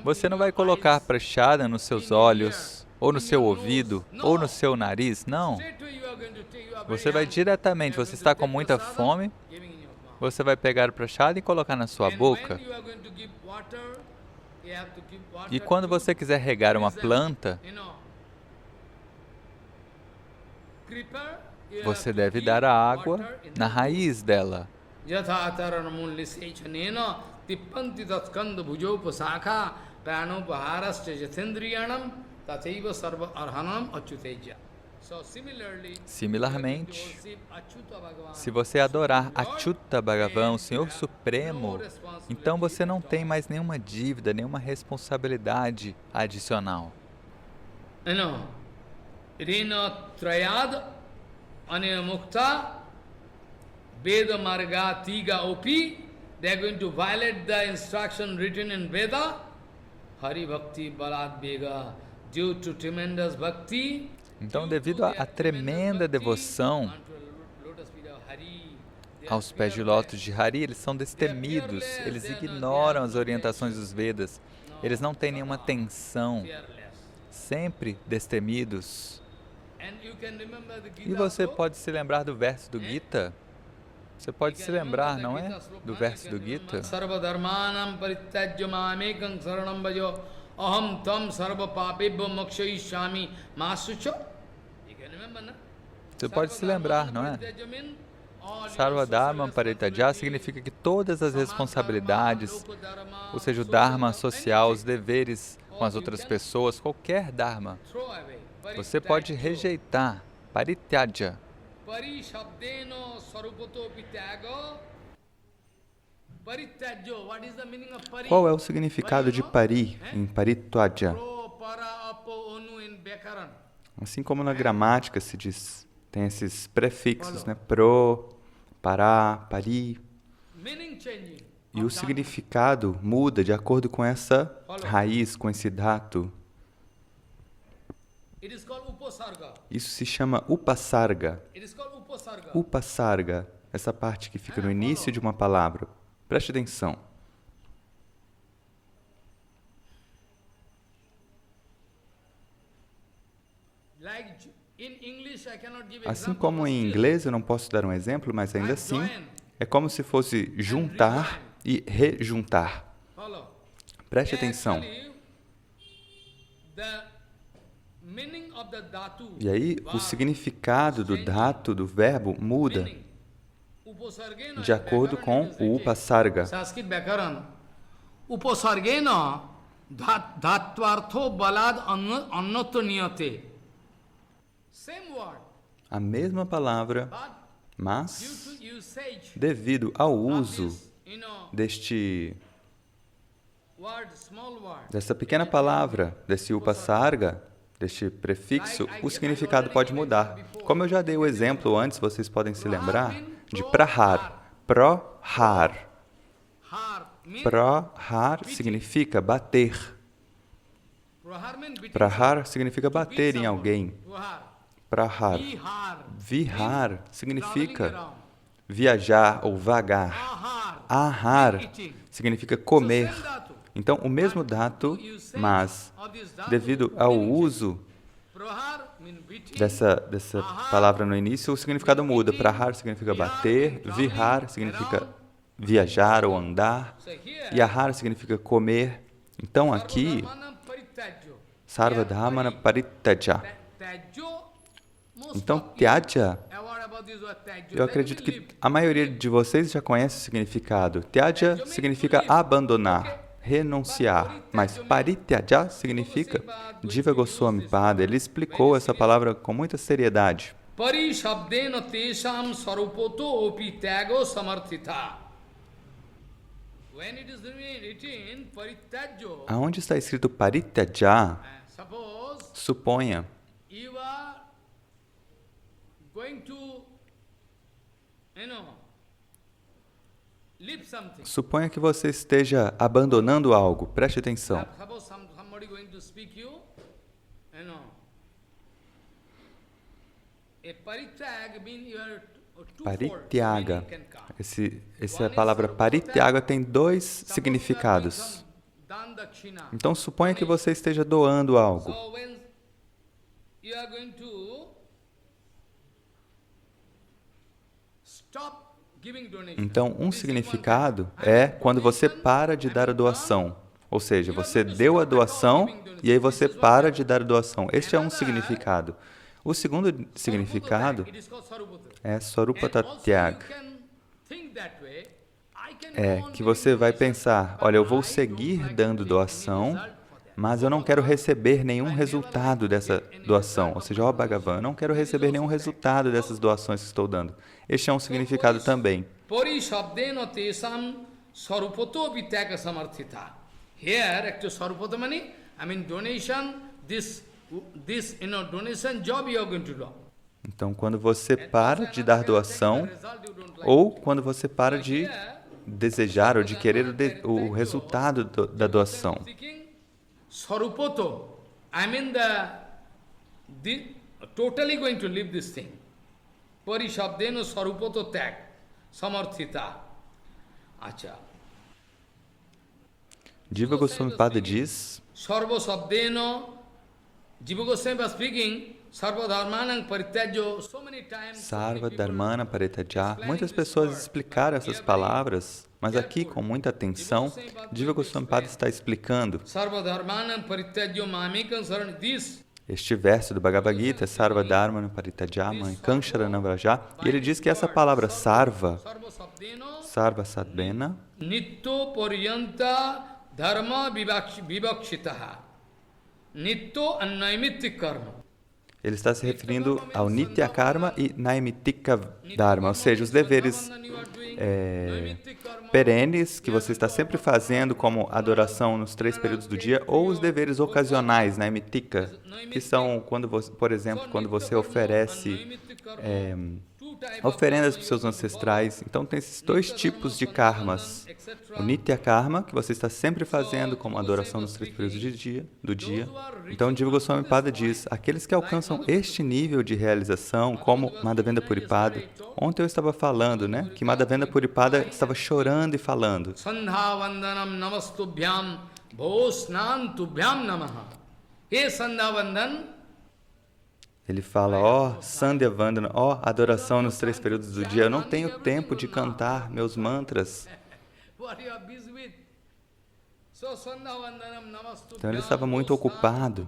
A: você não vai colocar prashada nos seus olhos, ou no seu ouvido, ou no seu nariz, não. Você vai diretamente, você está com muita fome, você vai pegar o prashada e colocar na sua boca. E quando você quiser regar uma planta, você deve dar a água na raiz dela. Similarmente, se você adorar Achyuta Bhagavan, o Senhor Supremo, então você não tem mais nenhuma dívida, nenhuma responsabilidade adicional.
B: Rina Trayad Anena Mukta Veda Marga Tiga Opi, they are going to violate the instruction written in Veda. Hari Bhakti Balat Vega, due to tremendous bhakti.
A: Então, devido à tremenda devoção aos pés de lótus de Hari, eles são destemidos, eles ignoram as orientações dos Vedas, eles não têm nenhuma tensão, sempre destemidos. E você pode se lembrar do verso do Gita? Você pode se lembrar, não é? Do verso do Gita?
B: Sarvadharmanam parityajya mamekam saranam bhajo aham tam sarva papebhyo mokshayishyami masucho.
A: Você pode se lembrar, não é? Sarvadharma Parityajya significa que todas as responsabilidades, ou seja, o dharma social, os deveres com as outras pessoas, qualquer dharma, você pode rejeitar. Parityajya. Qual é o significado de pari em Parityajya? Assim como na gramática se diz, tem esses prefixos, né? Pro, para, pari. E o significado muda de acordo com essa raiz, com esse dhatu. Isso se chama upasarga. Upasarga, essa parte que fica no início de uma palavra. Preste atenção. Assim como em inglês eu não posso dar um exemplo, mas ainda assim é como se fosse juntar e rejuntar. Preste atenção. E aí o significado do dhatu, do verbo, muda de acordo com o upasarga. Upasargena dhatvartho balad annotniyate. A mesma palavra, mas devido ao uso dessa pequena palavra, desse upasarga, deste prefixo, o significado pode mudar. Como eu já dei o exemplo antes, vocês podem se lembrar de prahar. Prohar. Prohar significa bater. Prahar significa bater em alguém. Prahar. Vihar significa viajar ou vagar. Ahar significa comer. Então, o mesmo dhatu, mas devido ao uso dessa palavra no início, o significado muda. Prahar significa bater, vihar significa viajar ou andar, e ahar significa comer. Então, aqui, sarvadharmana parityajya. Então, Tyaja, eu acredito que a maioria de vocês já conhece o significado. Tyaja significa abandonar, renunciar, mas Parityaja significa Jiva Goswami Pada. Ele explicou essa palavra com muita seriedade.
B: Parishabdena tesham sarupoto opi tyago samarthita.
A: Aonde está escrito Parityaja, suponha que você esteja abandonando algo. Preste atenção. Parityaga. Essa palavra Parityaga tem dois significados. Então, suponha que você esteja doando algo. Então, um significado é quando você para de dar a doação. Ou seja, você deu a doação e aí você para de dar a doação. Este é um significado. O segundo significado é Swarupatatyaga. É que você vai pensar, olha, eu vou seguir dando doação, mas eu não quero receber nenhum resultado dessa doação. Ou seja, ó Bhagavan, eu não quero receber nenhum resultado dessas doações que estou dando. Este é um significado também.
B: Here, actually, Sarupata money, donation, donation job you are going to do.
A: Então, quando você para de dar doação, ou quando você para de desejar ou de querer o resultado da doação.
B: Sarupoto, totally going to leave this thing. Parishabdeno sarupoto tag, samarthita. Acha.
A: Jiva Goswami Pada diz,
B: Sarva Sabdeno, Jiva Goswami was speaking, Sarva Dharmanam Parityajo, so many times.
A: Sarva Dharmana Parityaja. Muitas pessoas explicaram essas palavras, mas aqui, com muita atenção, Jiva Goswami Pada está explicando.
B: Sarva Dharmanam Parityajo Mamekam Saran, this.
A: Este verso do Bhagavad Gita, Sarva Dharmana Parityaja Kancharanam Vraja, e ele diz que essa palavra Sarva, Sarva Sadbena,
B: Nitto Paryanta Dharma vivakshitaha. Nitto anaimittik karma.
A: Ele está se referindo ao Nitya Karma e Naimittika Dharma, ou seja, os deveres perenes que você está sempre fazendo, como adoração nos 3 períodos do dia, ou os deveres ocasionais, Naimittika, que são, por exemplo, quando você oferece oferendas para os seus ancestrais. Então, tem esses 2 tipos de karmas. O Nitya Karma, que você está sempre fazendo, como adoração nos 3 períodos do dia. Então, Jiva Goswami Pada diz, aqueles que alcançam este nível de realização, como Madhavendra Puripada, ontem eu estava falando, né, que Madhavendra Puripada estava chorando e falando.
B: Sandhavandanam namastubhyam bhosnantubhyam namaha. E Sandhavandan.
A: Ele fala, ó Sandhya Vandana, ó adoração nos 3 períodos do dia, eu não tenho tempo de cantar meus mantras. Então ele estava muito ocupado.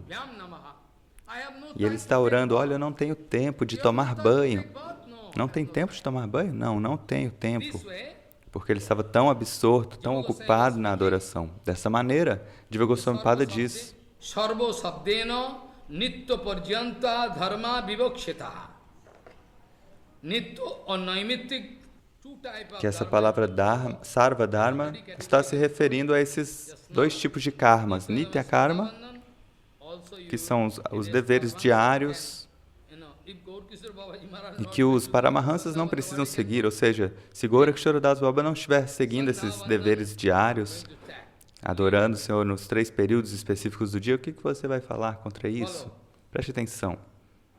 A: E ele está orando, olha, eu não tenho tempo de tomar banho. Não tem tempo de tomar banho? Não, não tenho tempo. Porque ele estava tão absorto, tão ocupado na adoração. Dessa maneira, Jiva Goswami Pada diz,
B: Sarvo sabdeno Nitto Parjanta Dharma Vivakshita. Nitto or Naimittik,
A: que essa palavra dharma, Sarva Dharma está se referindo a esses 2 tipos de karmas. Nitya Karma, que são os deveres diários e que os Paramahansas não precisam seguir. Ou seja, se Gorakshora Das Baba não estiver seguindo esses deveres diários, adorando o Senhor nos 3 períodos específicos do dia, o que você vai falar contra isso? Preste atenção.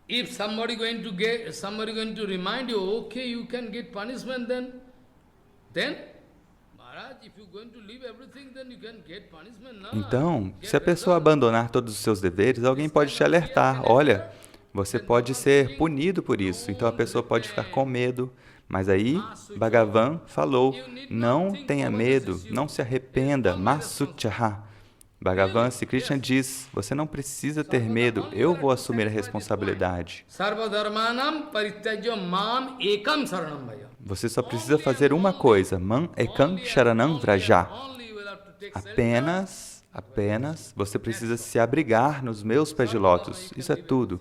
B: If somebody going to remind you, okay, you can get punishment, then Maharaj, if you going to leave everything, then you can get punishment. No?
A: Então, se a pessoa abandonar todos os seus deveres, alguém pode te alertar. Olha, você pode ser punido por isso. Então a pessoa pode ficar com medo. Mas aí, Bhagavan falou, não tenha medo, não se arrependa, Masuchaha. Bhagavan Sri Krishna diz, você não precisa ter medo, eu vou assumir a responsabilidade.
B: Sarvadharmanam parityajya mam ekam saranam vaja.
A: Você só precisa fazer uma coisa, mam ekam sharanam vraja. Apenas você precisa se abrigar nos meus pés de lótus. Isso é tudo.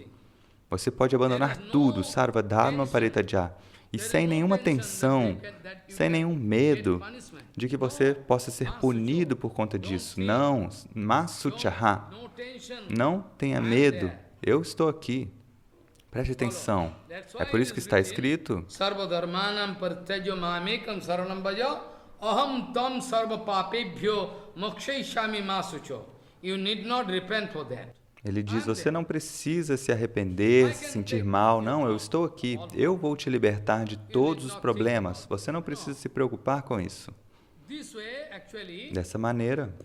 A: Você pode abandonar tudo, sarvadharma parityajya. E sem nenhuma tensão, sem nenhum medo de que você possa ser punido por conta disso. Não, masuchaha. Não tenha medo. Eu estou aqui. Preste atenção. É por isso que está escrito:
B: Sarvadharmanam parityajya mamekam saranam vaja aham tam sarva papebhyo mokshaishami masucho. You need not repent for that.
A: Ele diz, você não precisa se arrepender, se sentir mal. Não, eu estou aqui. Eu vou te libertar de todos os problemas. Você não precisa se preocupar com isso. Dessa maneira,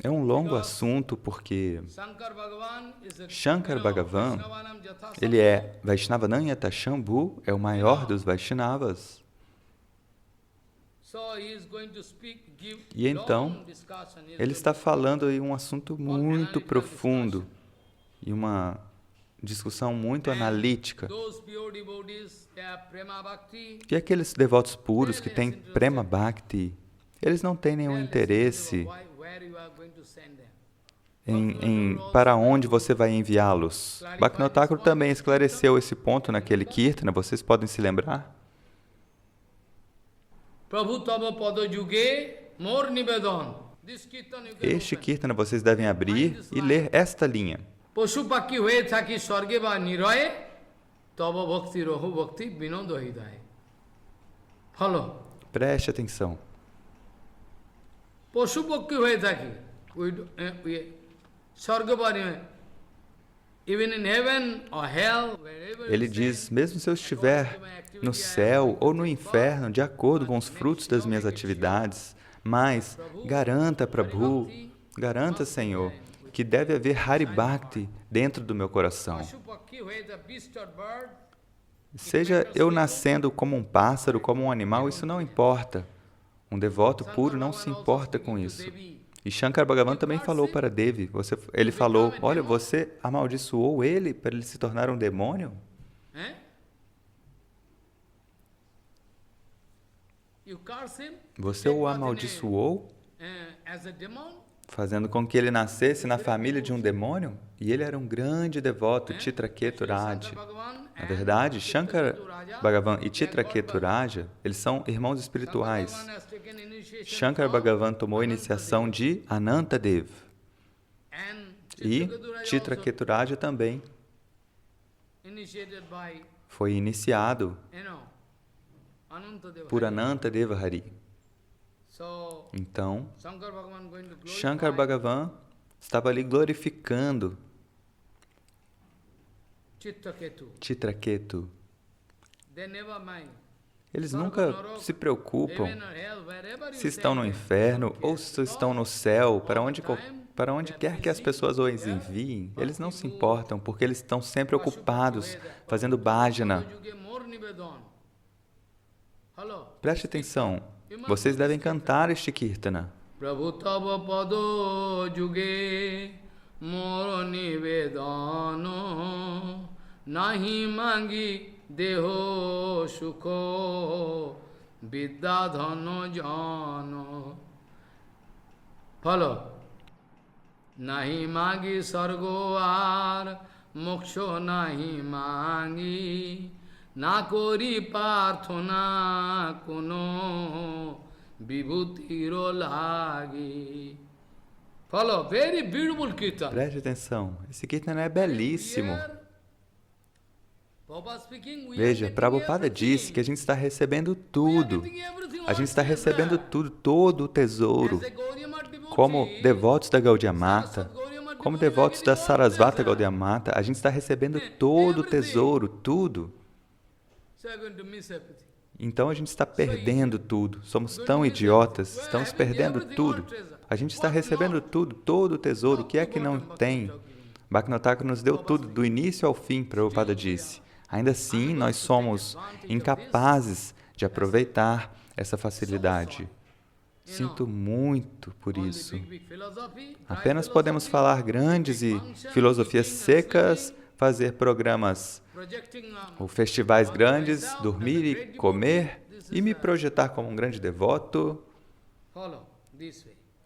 A: é um longo assunto porque Shankar Bhagavan, ele é Vaishnavananyata Shambhu, é o maior dos Vaishnavas. E então, ele está falando aí um assunto muito profundo e uma discussão muito analítica. E aqueles devotos puros que têm Prema Bhakti, eles não têm nenhum interesse para onde você vai enviá-los. Bhaktivinoda Thakur também esclareceu esse ponto naquele Kirtana, vocês podem se lembrar? Este Kirtana vocês devem abrir e ler esta linha.
B: Poshupaki hoye thaki swarge ba niroye tava bhakti roho bhakti vinodo hidaya. Follow.
A: Preste atenção.
B: Poshupaki hoye thaki swarga ba niroye. Even in heaven or hell,
A: ele diz, mesmo se eu estiver no céu ou no inferno, de acordo com os frutos das minhas atividades, mas garanta, Prabhu, garanta, Senhor, que deve haver Hari Bhakti dentro do meu coração. Seja eu nascendo como um pássaro, como um animal, isso não importa. Um devoto puro não se importa com isso. E Shankar Bhagavan também falou para Devi, ele falou, olha, você amaldiçoou ele para ele se tornar um demônio? Você o amaldiçoou, fazendo com que ele nascesse na família de um demônio? E ele era um grande devoto, Chitraketu Raja. Na verdade, Shankar Bhagavan e Chitraketu Raja, eles são irmãos espirituais. Shankar Bhagavan tomou a iniciação de Anantadev. E Chitraketu Raja também foi iniciado por Anantadeva Hari. Então, Shankar Bhagavan estava ali glorificando Chitraketu. Eles nunca se preocupam se estão no inferno ou se estão no céu, para onde quer que as pessoas os enviem, eles não se importam, porque eles estão sempre ocupados fazendo bhajana. Preste atenção, vocês devem cantar este Kirtana.
B: Prabhu tava pado juge mor nivedano nahi mangi deho sukho vidya dhano jano. Follow. Nahi mangi sargo ar moksho nahi mangi na kori parthana kuno vibhutiro lagi. Follow, very beautiful kirtan.
A: Preste atenção, esse kirtan é belíssimo. Veja, Prabhupada disse que a gente está recebendo tudo. A gente está recebendo tudo, todo o tesouro. Como devotos da Gaudiya Mata, como devotos da Sarasvata Gaudiya Mata, a gente está recebendo todo o tesouro, tudo. Então a gente está perdendo tudo. Somos tão idiotas, estamos perdendo tudo. A gente está recebendo tudo, todo o tesouro. O que é que não tem? Bhaktivinoda Thakur nos deu tudo, do início ao fim, Prabhupada disse. Ainda assim, nós somos incapazes de aproveitar essa facilidade. Sinto muito por isso. Apenas podemos falar grandes e filosofias secas, fazer programas ou festivais grandes, dormir e comer e me projetar como um grande devoto.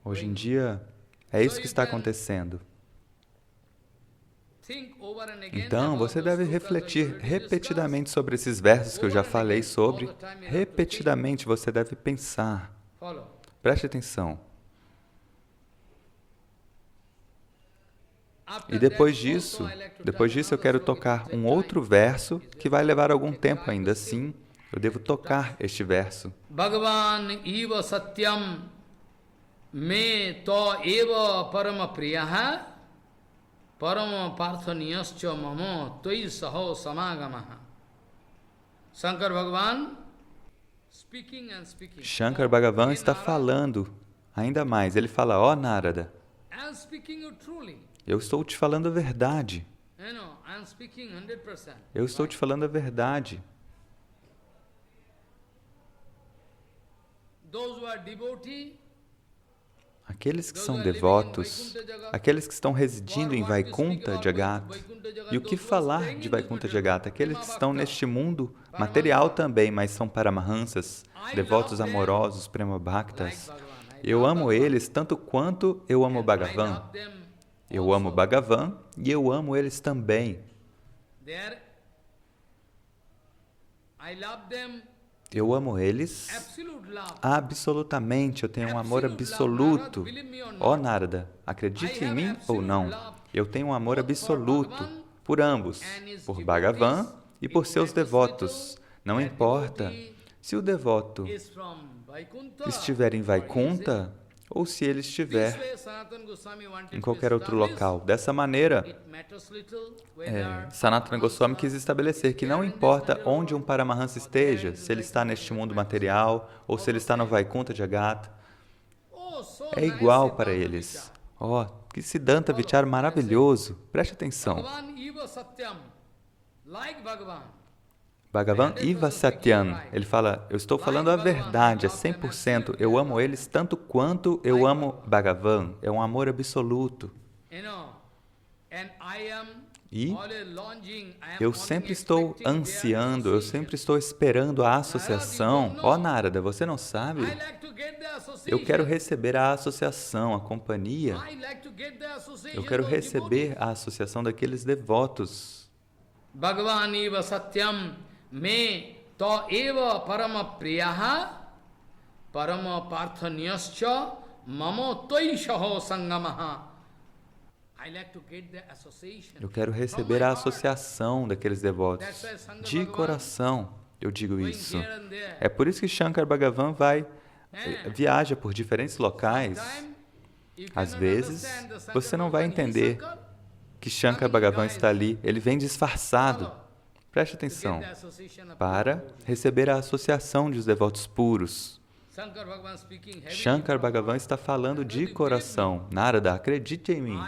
A: Hoje em dia, é isso que está acontecendo. Então, você deve refletir repetidamente sobre esses versos que eu já falei sobre. Repetidamente você deve pensar. Preste atenção. E depois disso eu quero tocar um outro verso que vai levar algum tempo ainda assim. Eu devo tocar este verso.
B: Bhagavan iva satyam me to eva parama priyaha parama parthaniyascha mamo toi saho samagamaha. Shankar Bhagavan speaking and speaking.
A: Shankar Bhagavan está falando ainda mais. Ele fala, ó Narada,
B: I am speaking you truly.
A: eu estou te falando a verdade.
B: I am speaking 100%.
A: Eu estou te falando a verdade.
B: Those who are devotee,
A: Aqueles que são devotos, aqueles que estão residindo em Vaikunta Jagata, e o que falar de Vaikunta Jagata? Aqueles que estão neste mundo material também, mas são paramahansas, devotos amorosos, prema bhaktas. Eu amo eles tanto quanto eu amo Bhagavan. Eu amo Bhagavan e eu amo eles também. Eu amo eles absolutamente, eu tenho um amor absoluto. Ó Narada, acredite em mim ou não, eu tenho um amor absoluto por ambos, por Bhagavan e por seus devotos. Não importa se o devoto estiver em Vaikunta ou se ele estiver em qualquer outro local. Dessa maneira, Sanatana Goswami quis estabelecer que não importa onde um Paramahansa esteja, se ele está neste mundo material ou se ele está no Vaikunta Jagata, é igual para eles. Oh, que Siddhanta Vichara maravilhoso! Preste atenção. Bhagavan Iva Satyam, ele fala, eu estou falando a verdade, é 100%, eu amo eles tanto quanto eu amo Bhagavan, é um amor absoluto. E eu sempre estou ansiando, eu sempre estou esperando a associação. Ó Narada, você não sabe? Eu quero receber a associação, a companhia. Eu quero receber a associação daqueles devotos.
B: Bhagavan Iva Satyam me to eva parama priyaha parama parthaniyascha mamo toi shaho sangamaha.
A: Eu quero receber a associação daqueles devotos. De coração, eu digo isso. É por isso que Shankar Bhagavan viaja por diferentes locais. Às vezes, você não vai entender que Shankar Bhagavan está ali. Ele vem disfarçado. Preste atenção. Para receber a associação dos devotos puros. Shankar Bhagavan está falando de coração. Narada, acredite em mim.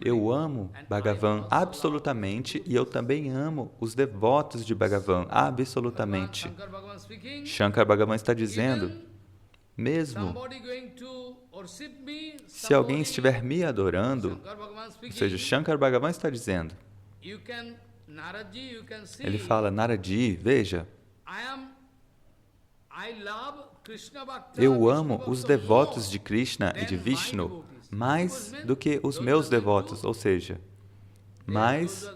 A: Eu amo Bhagavan absolutamente e eu também amo os devotos de Bhagavan absolutamente. Shankar Bhagavan está dizendo, mesmo se alguém estiver me adorando, ou seja, Shankar Bhagavan está dizendo, ele fala, Naradi, veja, eu amo os devotos de Krishna e de Vishnu mais do que os meus devotos, ou seja, mais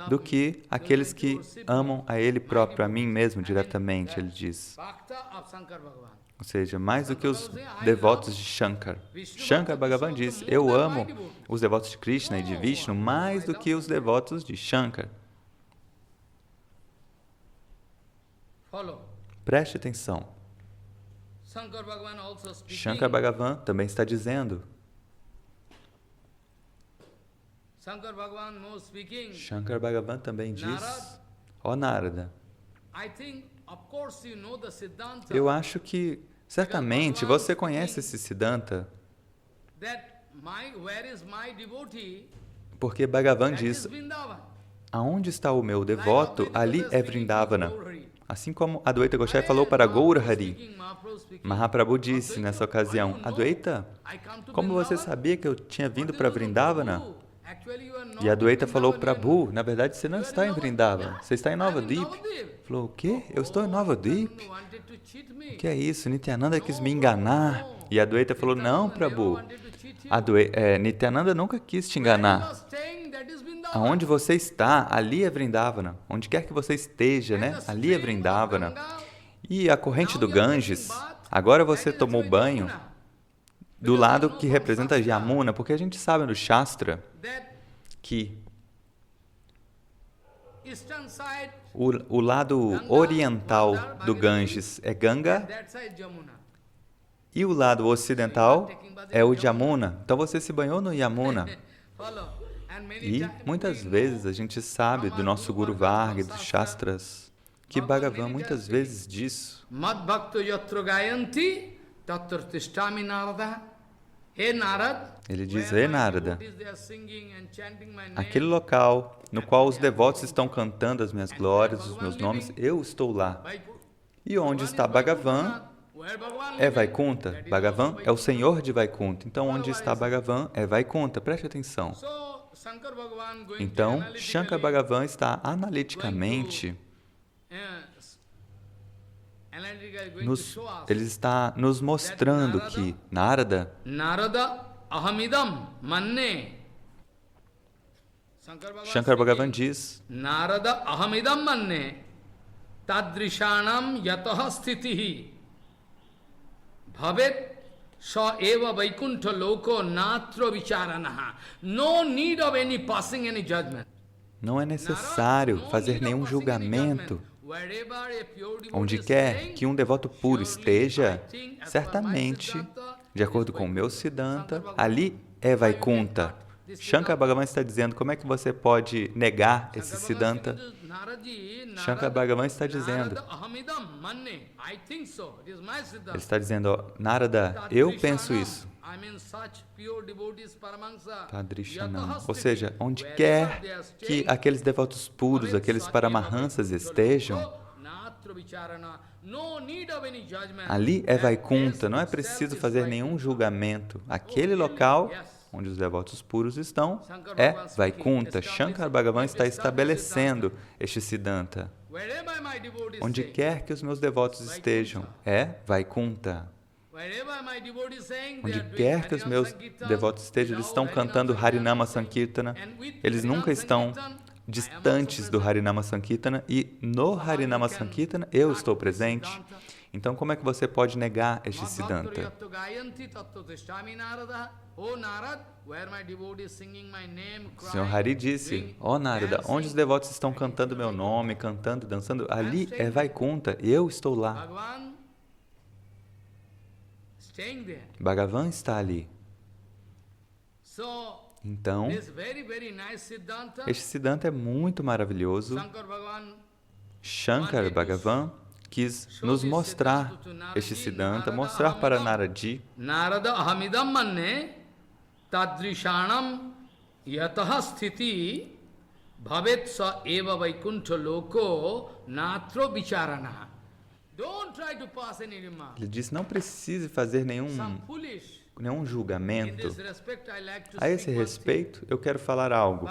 A: do que aqueles que amam a Ele próprio, a mim mesmo diretamente, ele diz. Ou seja, mais do que os devotos de Shankar. Shankar Bhagavan diz, eu amo os devotos de Krishna e de Vishnu mais do que os devotos de Shankar. Preste atenção. Shankar Bhagavan também está dizendo. Shankar Bhagavan também diz, ó Narada, eu acho que, certamente, você conhece esse Siddhanta, porque Bhagavan diz, aonde está o meu devoto, ali é Vrindavana. Assim como Adwaita Goswami falou para Gaura Hari. Mahaprabhu disse nessa ocasião, Adwaita, como você sabia que eu tinha vindo para Vrindavana? E Adwaita falou, Prabhu, na verdade você não está em Vrindavana, você está em Navadvip. Falou, o quê? Eu estou em Navadvip? O que é isso? Nityananda quis me enganar. E Adwaita falou, não, Prabhu, Nityananda nunca quis te enganar. Aonde você está, ali é Vrindavana. Onde quer que você esteja, né? Ali é Vrindavana. E a corrente do Ganges, agora você tomou banho do lado que representa Yamuna, porque a gente sabe no Shastra que o lado oriental do Ganges é Ganga e o lado ocidental é o Yamuna. Então você se banhou no Yamuna. E muitas vezes a gente sabe do nosso Guru Varga, dos Shastras, que Bhagavan muitas vezes diz. Ele diz, Narada, aquele local no qual os devotos estão cantando as minhas glórias, os meus nomes, eu estou lá. E onde está Bhagavan é Vaikunta. Bhagavan é o Senhor de Vaikunta. Então, onde está Bhagavan é Vaikunta. Preste atenção. Então, Shankar Bhagavan está analiticamente, ele está nos mostrando que Narada, Shankar Bhagavan diz,
B: Narada ahamidam manne tadrishanam yataha sthitihi bhavet sa eva vaikuntha loko natra vicharanaha. No need of any passing any judgment.
A: Não é necessário fazer nenhum julgamento. Onde quer que um devoto puro esteja, certamente, de acordo com o meu Siddhanta, ali é Vaikunta. Shankar Bhagavan está dizendo, como é que você pode negar esse Siddhanta? Shankar Bhagavan está dizendo, ele está dizendo, Narada, eu penso isso. Padrishanam. Ou seja, onde quer que aqueles devotos puros, aqueles paramahansas estejam, ali é Vaikunta, não é preciso fazer nenhum julgamento. Aquele local onde os devotos puros estão é Vaikunta. Shankar Bhagavan está estabelecendo este Siddhanta. Onde quer que os meus devotos estejam é Vaikunta. Onde quer que os meus devotos estejam, eles estão cantando Harinama Sankirtana, eles nunca estão distantes do Harinama Sankirtana, e no Harinama Sankirtana eu estou presente. Então, como é que você pode negar este Siddhanta? O Senhor Hari disse, Narada, onde os devotos estão cantando meu nome, cantando, dançando, ali é Vaikunta, eu estou lá. Bhagavan está ali. Então, este Siddhanta é muito maravilhoso. Shankar Bhagavan quis nos mostrar este Siddhanta, mostrar para Naradi.
B: Narada ahamidam manne tadrishanam yataha sthiti bhavet sa eva vaikuntha loko natro vicharana.
A: Ele disse, não precise fazer nenhum julgamento. A esse respeito, eu quero falar algo.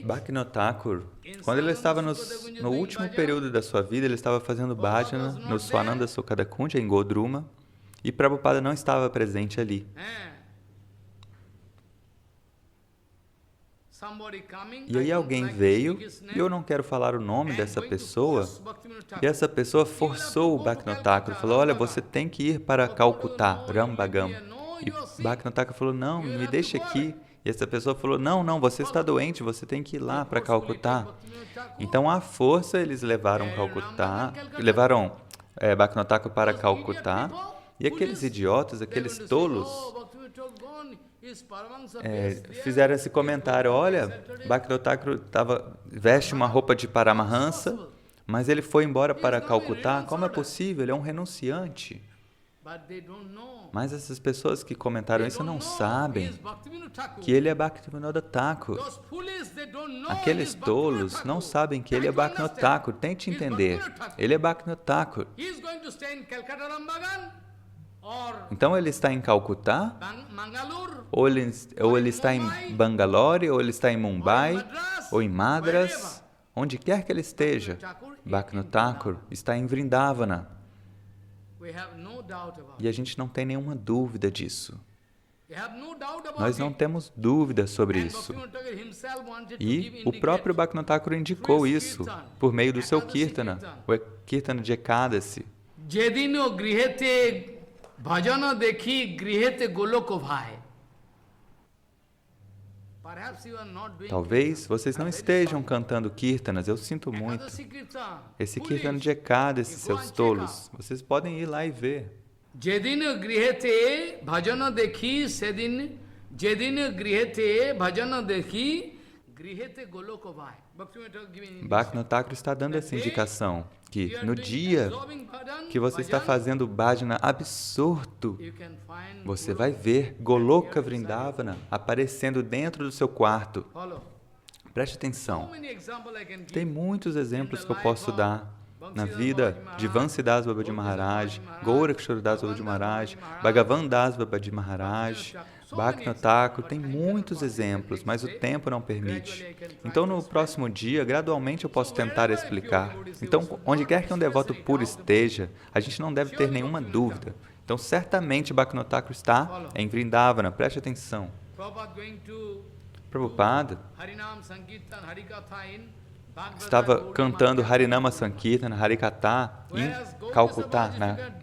A: Bhaktivinoda Thakur, quando ele estava no último período da sua vida, ele estava fazendo bhajana no Swananda Sukadakunja, em Godruma, e Prabhupada não estava presente ali. E aí alguém veio, e eu não quero falar o nome dessa pessoa, e essa pessoa forçou o Bhaktivinoda Thakur, falou, olha, você tem que ir para Calcutá, Rambagam. E Bhaktivinoda Thakur falou, não, me deixe aqui. E essa pessoa falou, não, você está doente, você tem que ir lá para Calcutá. Então, à força, eles levaram Bhaktivinoda Thakur para Calcutá, e aqueles idiotas, aqueles tolos, fizeram esse comentário, olha, Bhaktivinoda Thakur veste uma roupa de Paramahansa, mas ele foi embora para Calcutá, como é possível? Ele é um renunciante. Mas essas pessoas que comentaram isso não sabem que ele é Bhaktivinoda Thakur. Aqueles tolos não sabem que ele é Bhaktivinoda Thakur. Tente entender. Ele é Bhaktivinoda Thakur. Então ele está em Calcutá, ou ele está em Bangalore, ou ele está em Mumbai, ou em Madras, onde quer que ele esteja. Bhaktivinoda Thakur está em Vrindavana. E a gente não tem nenhuma dúvida disso. Nós não temos dúvida sobre isso. E o próprio Bhaktivinoda Thakur indicou isso por meio do seu Kirtana, o Kirtana de Ekadasi.
B: Jedino grihete bhajana dekhi grihete goloko bhai.
A: Talvez vocês não estejam cantando Kirtanas, eu sinto muito. Esse Kirtana de Ekadasi, seus tolos, vocês podem ir lá e ver.
B: Jedino grihete bhajana dekhi sedin jedino grihete bhajana dekhi grihete goloko bhai.
A: Bhaktivinoda Thakur está dando essa indicação, que no dia que você está fazendo bhajana absurdo, você vai ver Goloka Vrindavana aparecendo dentro do seu quarto. Preste atenção. Tem muitos exemplos que eu posso dar na vida de Vansidas Babaji Maharaj, Gorakshora Das Babaji Maharaj, Bhagavan Das Babaji Maharaj, Bhaktivinoda Thakur, tem muitos exemplos, mas o tempo não permite. Então, no próximo dia, gradualmente eu posso tentar explicar. Então, onde quer que um devoto puro esteja, a gente não deve ter nenhuma dúvida. Então, certamente Bhaktivinoda Thakur está em Vrindavana, preste atenção. Prabhupada estava cantando Harinama Sankirtana, Harikatha, em Calcutá,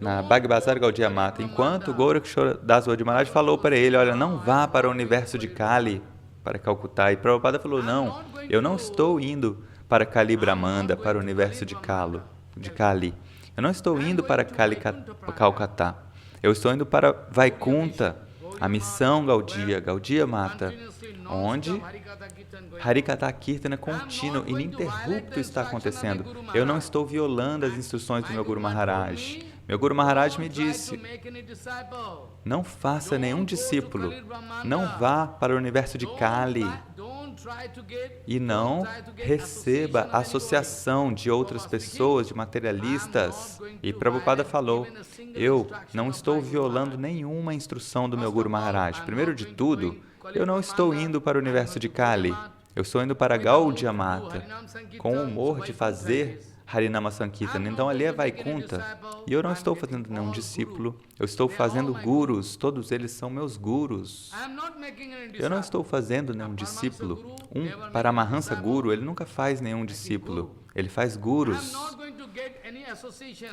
A: na Bhagbazar Gaudiya Mata, enquanto Gorakshora Das Babaji Maharaj falou para ele, olha, não vá para o universo de Kali, para Calcutá. E Prabhupada falou, não, eu não estou indo para Kali Brahmanda, para o universo de Kali. Eu não estou indo para Calcutá. Eu estou indo para Vaikunta, a missão Gaudiya Mata, onde Harikatha Kirtana contínuo, ininterrupto está acontecendo. Eu não estou violando as instruções do meu Guru Maharaj. Meu Guru Maharaj me disse, não faça nenhum discípulo, não vá para o universo de Kali e não receba a associação de outras pessoas, de materialistas. E Prabhupada falou, eu não estou violando nenhuma instrução do meu Guru Maharaj. Primeiro de tudo, eu não estou indo para o universo de Kali, eu estou indo para Gaudiya Mata, com o humor de fazer Harinama Sankirtana. Então ali é Vaikunta, e eu não estou fazendo nenhum discípulo, eu estou fazendo gurus, todos eles são meus gurus. Eu não estou fazendo nenhum discípulo. Um Paramahansa Guru, ele nunca faz nenhum discípulo, ele faz gurus.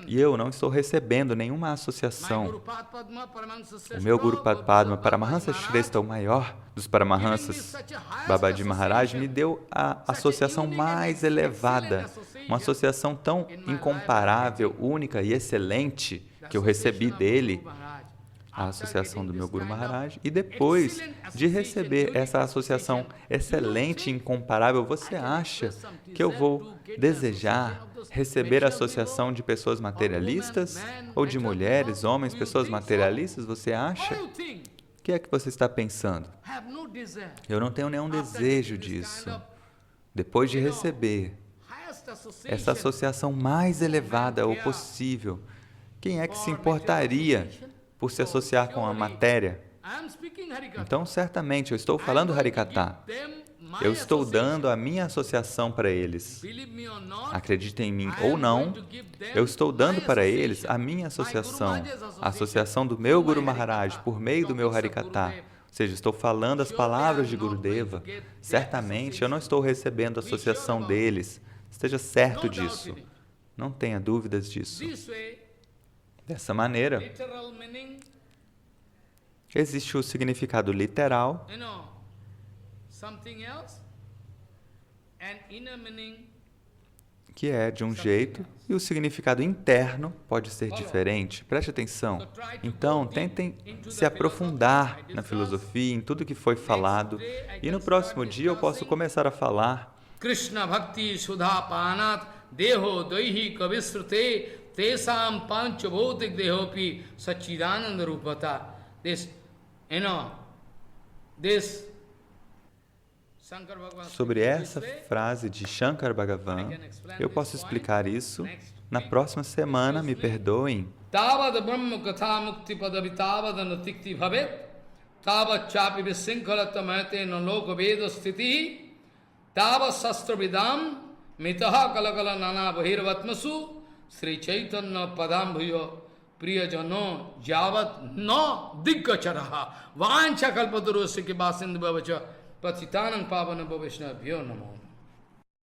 A: E eu não estou recebendo nenhuma associação. O meu Guru Padma, Paramahansa Shrestha, o maior dos Paramahansas, Babaji Maharaj, me deu a associação mais elevada, uma associação tão incomparável, única e excelente que eu recebi dele, a associação do meu Guru Maharaj. E depois de receber essa associação excelente e incomparável, você acha que eu vou desejar receber a associação de pessoas materialistas? Ou de mulheres, homens, pessoas materialistas? Você acha? O que é que você está pensando? Eu não tenho nenhum desejo disso. Depois de receber essa associação mais elevada ou possível, quem é que se importaria por se associar com a matéria? Então, certamente, eu estou falando Harikatha. Eu estou dando a minha associação para eles. Acreditem em mim ou não, eu estou dando para eles a minha associação, a associação do meu Guru Maharaj por meio do meu Harikatha. Ou seja, estou falando as palavras de Gurudeva. Certamente, eu não estou recebendo a associação deles. Esteja certo disso. Não tenha dúvidas disso. Dessa maneira, existe o significado literal, que é de um jeito, e o significado interno pode ser diferente. Preste atenção. Então, tentem se aprofundar na filosofia, em tudo que foi falado, e no próximo dia eu posso começar a falar
B: Krishna Bhakti Sudha Panat Deho Doihi Kavisrute
C: tesam panchabhotik dehopi sachidananda rupata. This, this
A: Sobre essa frase de Shankar Bhagavan, eu posso explicar isso na próxima semana, me perdoem.
C: Tavad brahma katha mukti padavitavad anatikti bhavet tavad chapi visinkhalata mahate naloka veda sthiti tavad sastra vidam mitaha kalakala nana bahirvatmasu Sri Chaitanya padambhuyo priyajano javat no diggacharaha vancha kalpatarusya ki basindu bhavacha patitanam pavana bhavishna bhyo namo.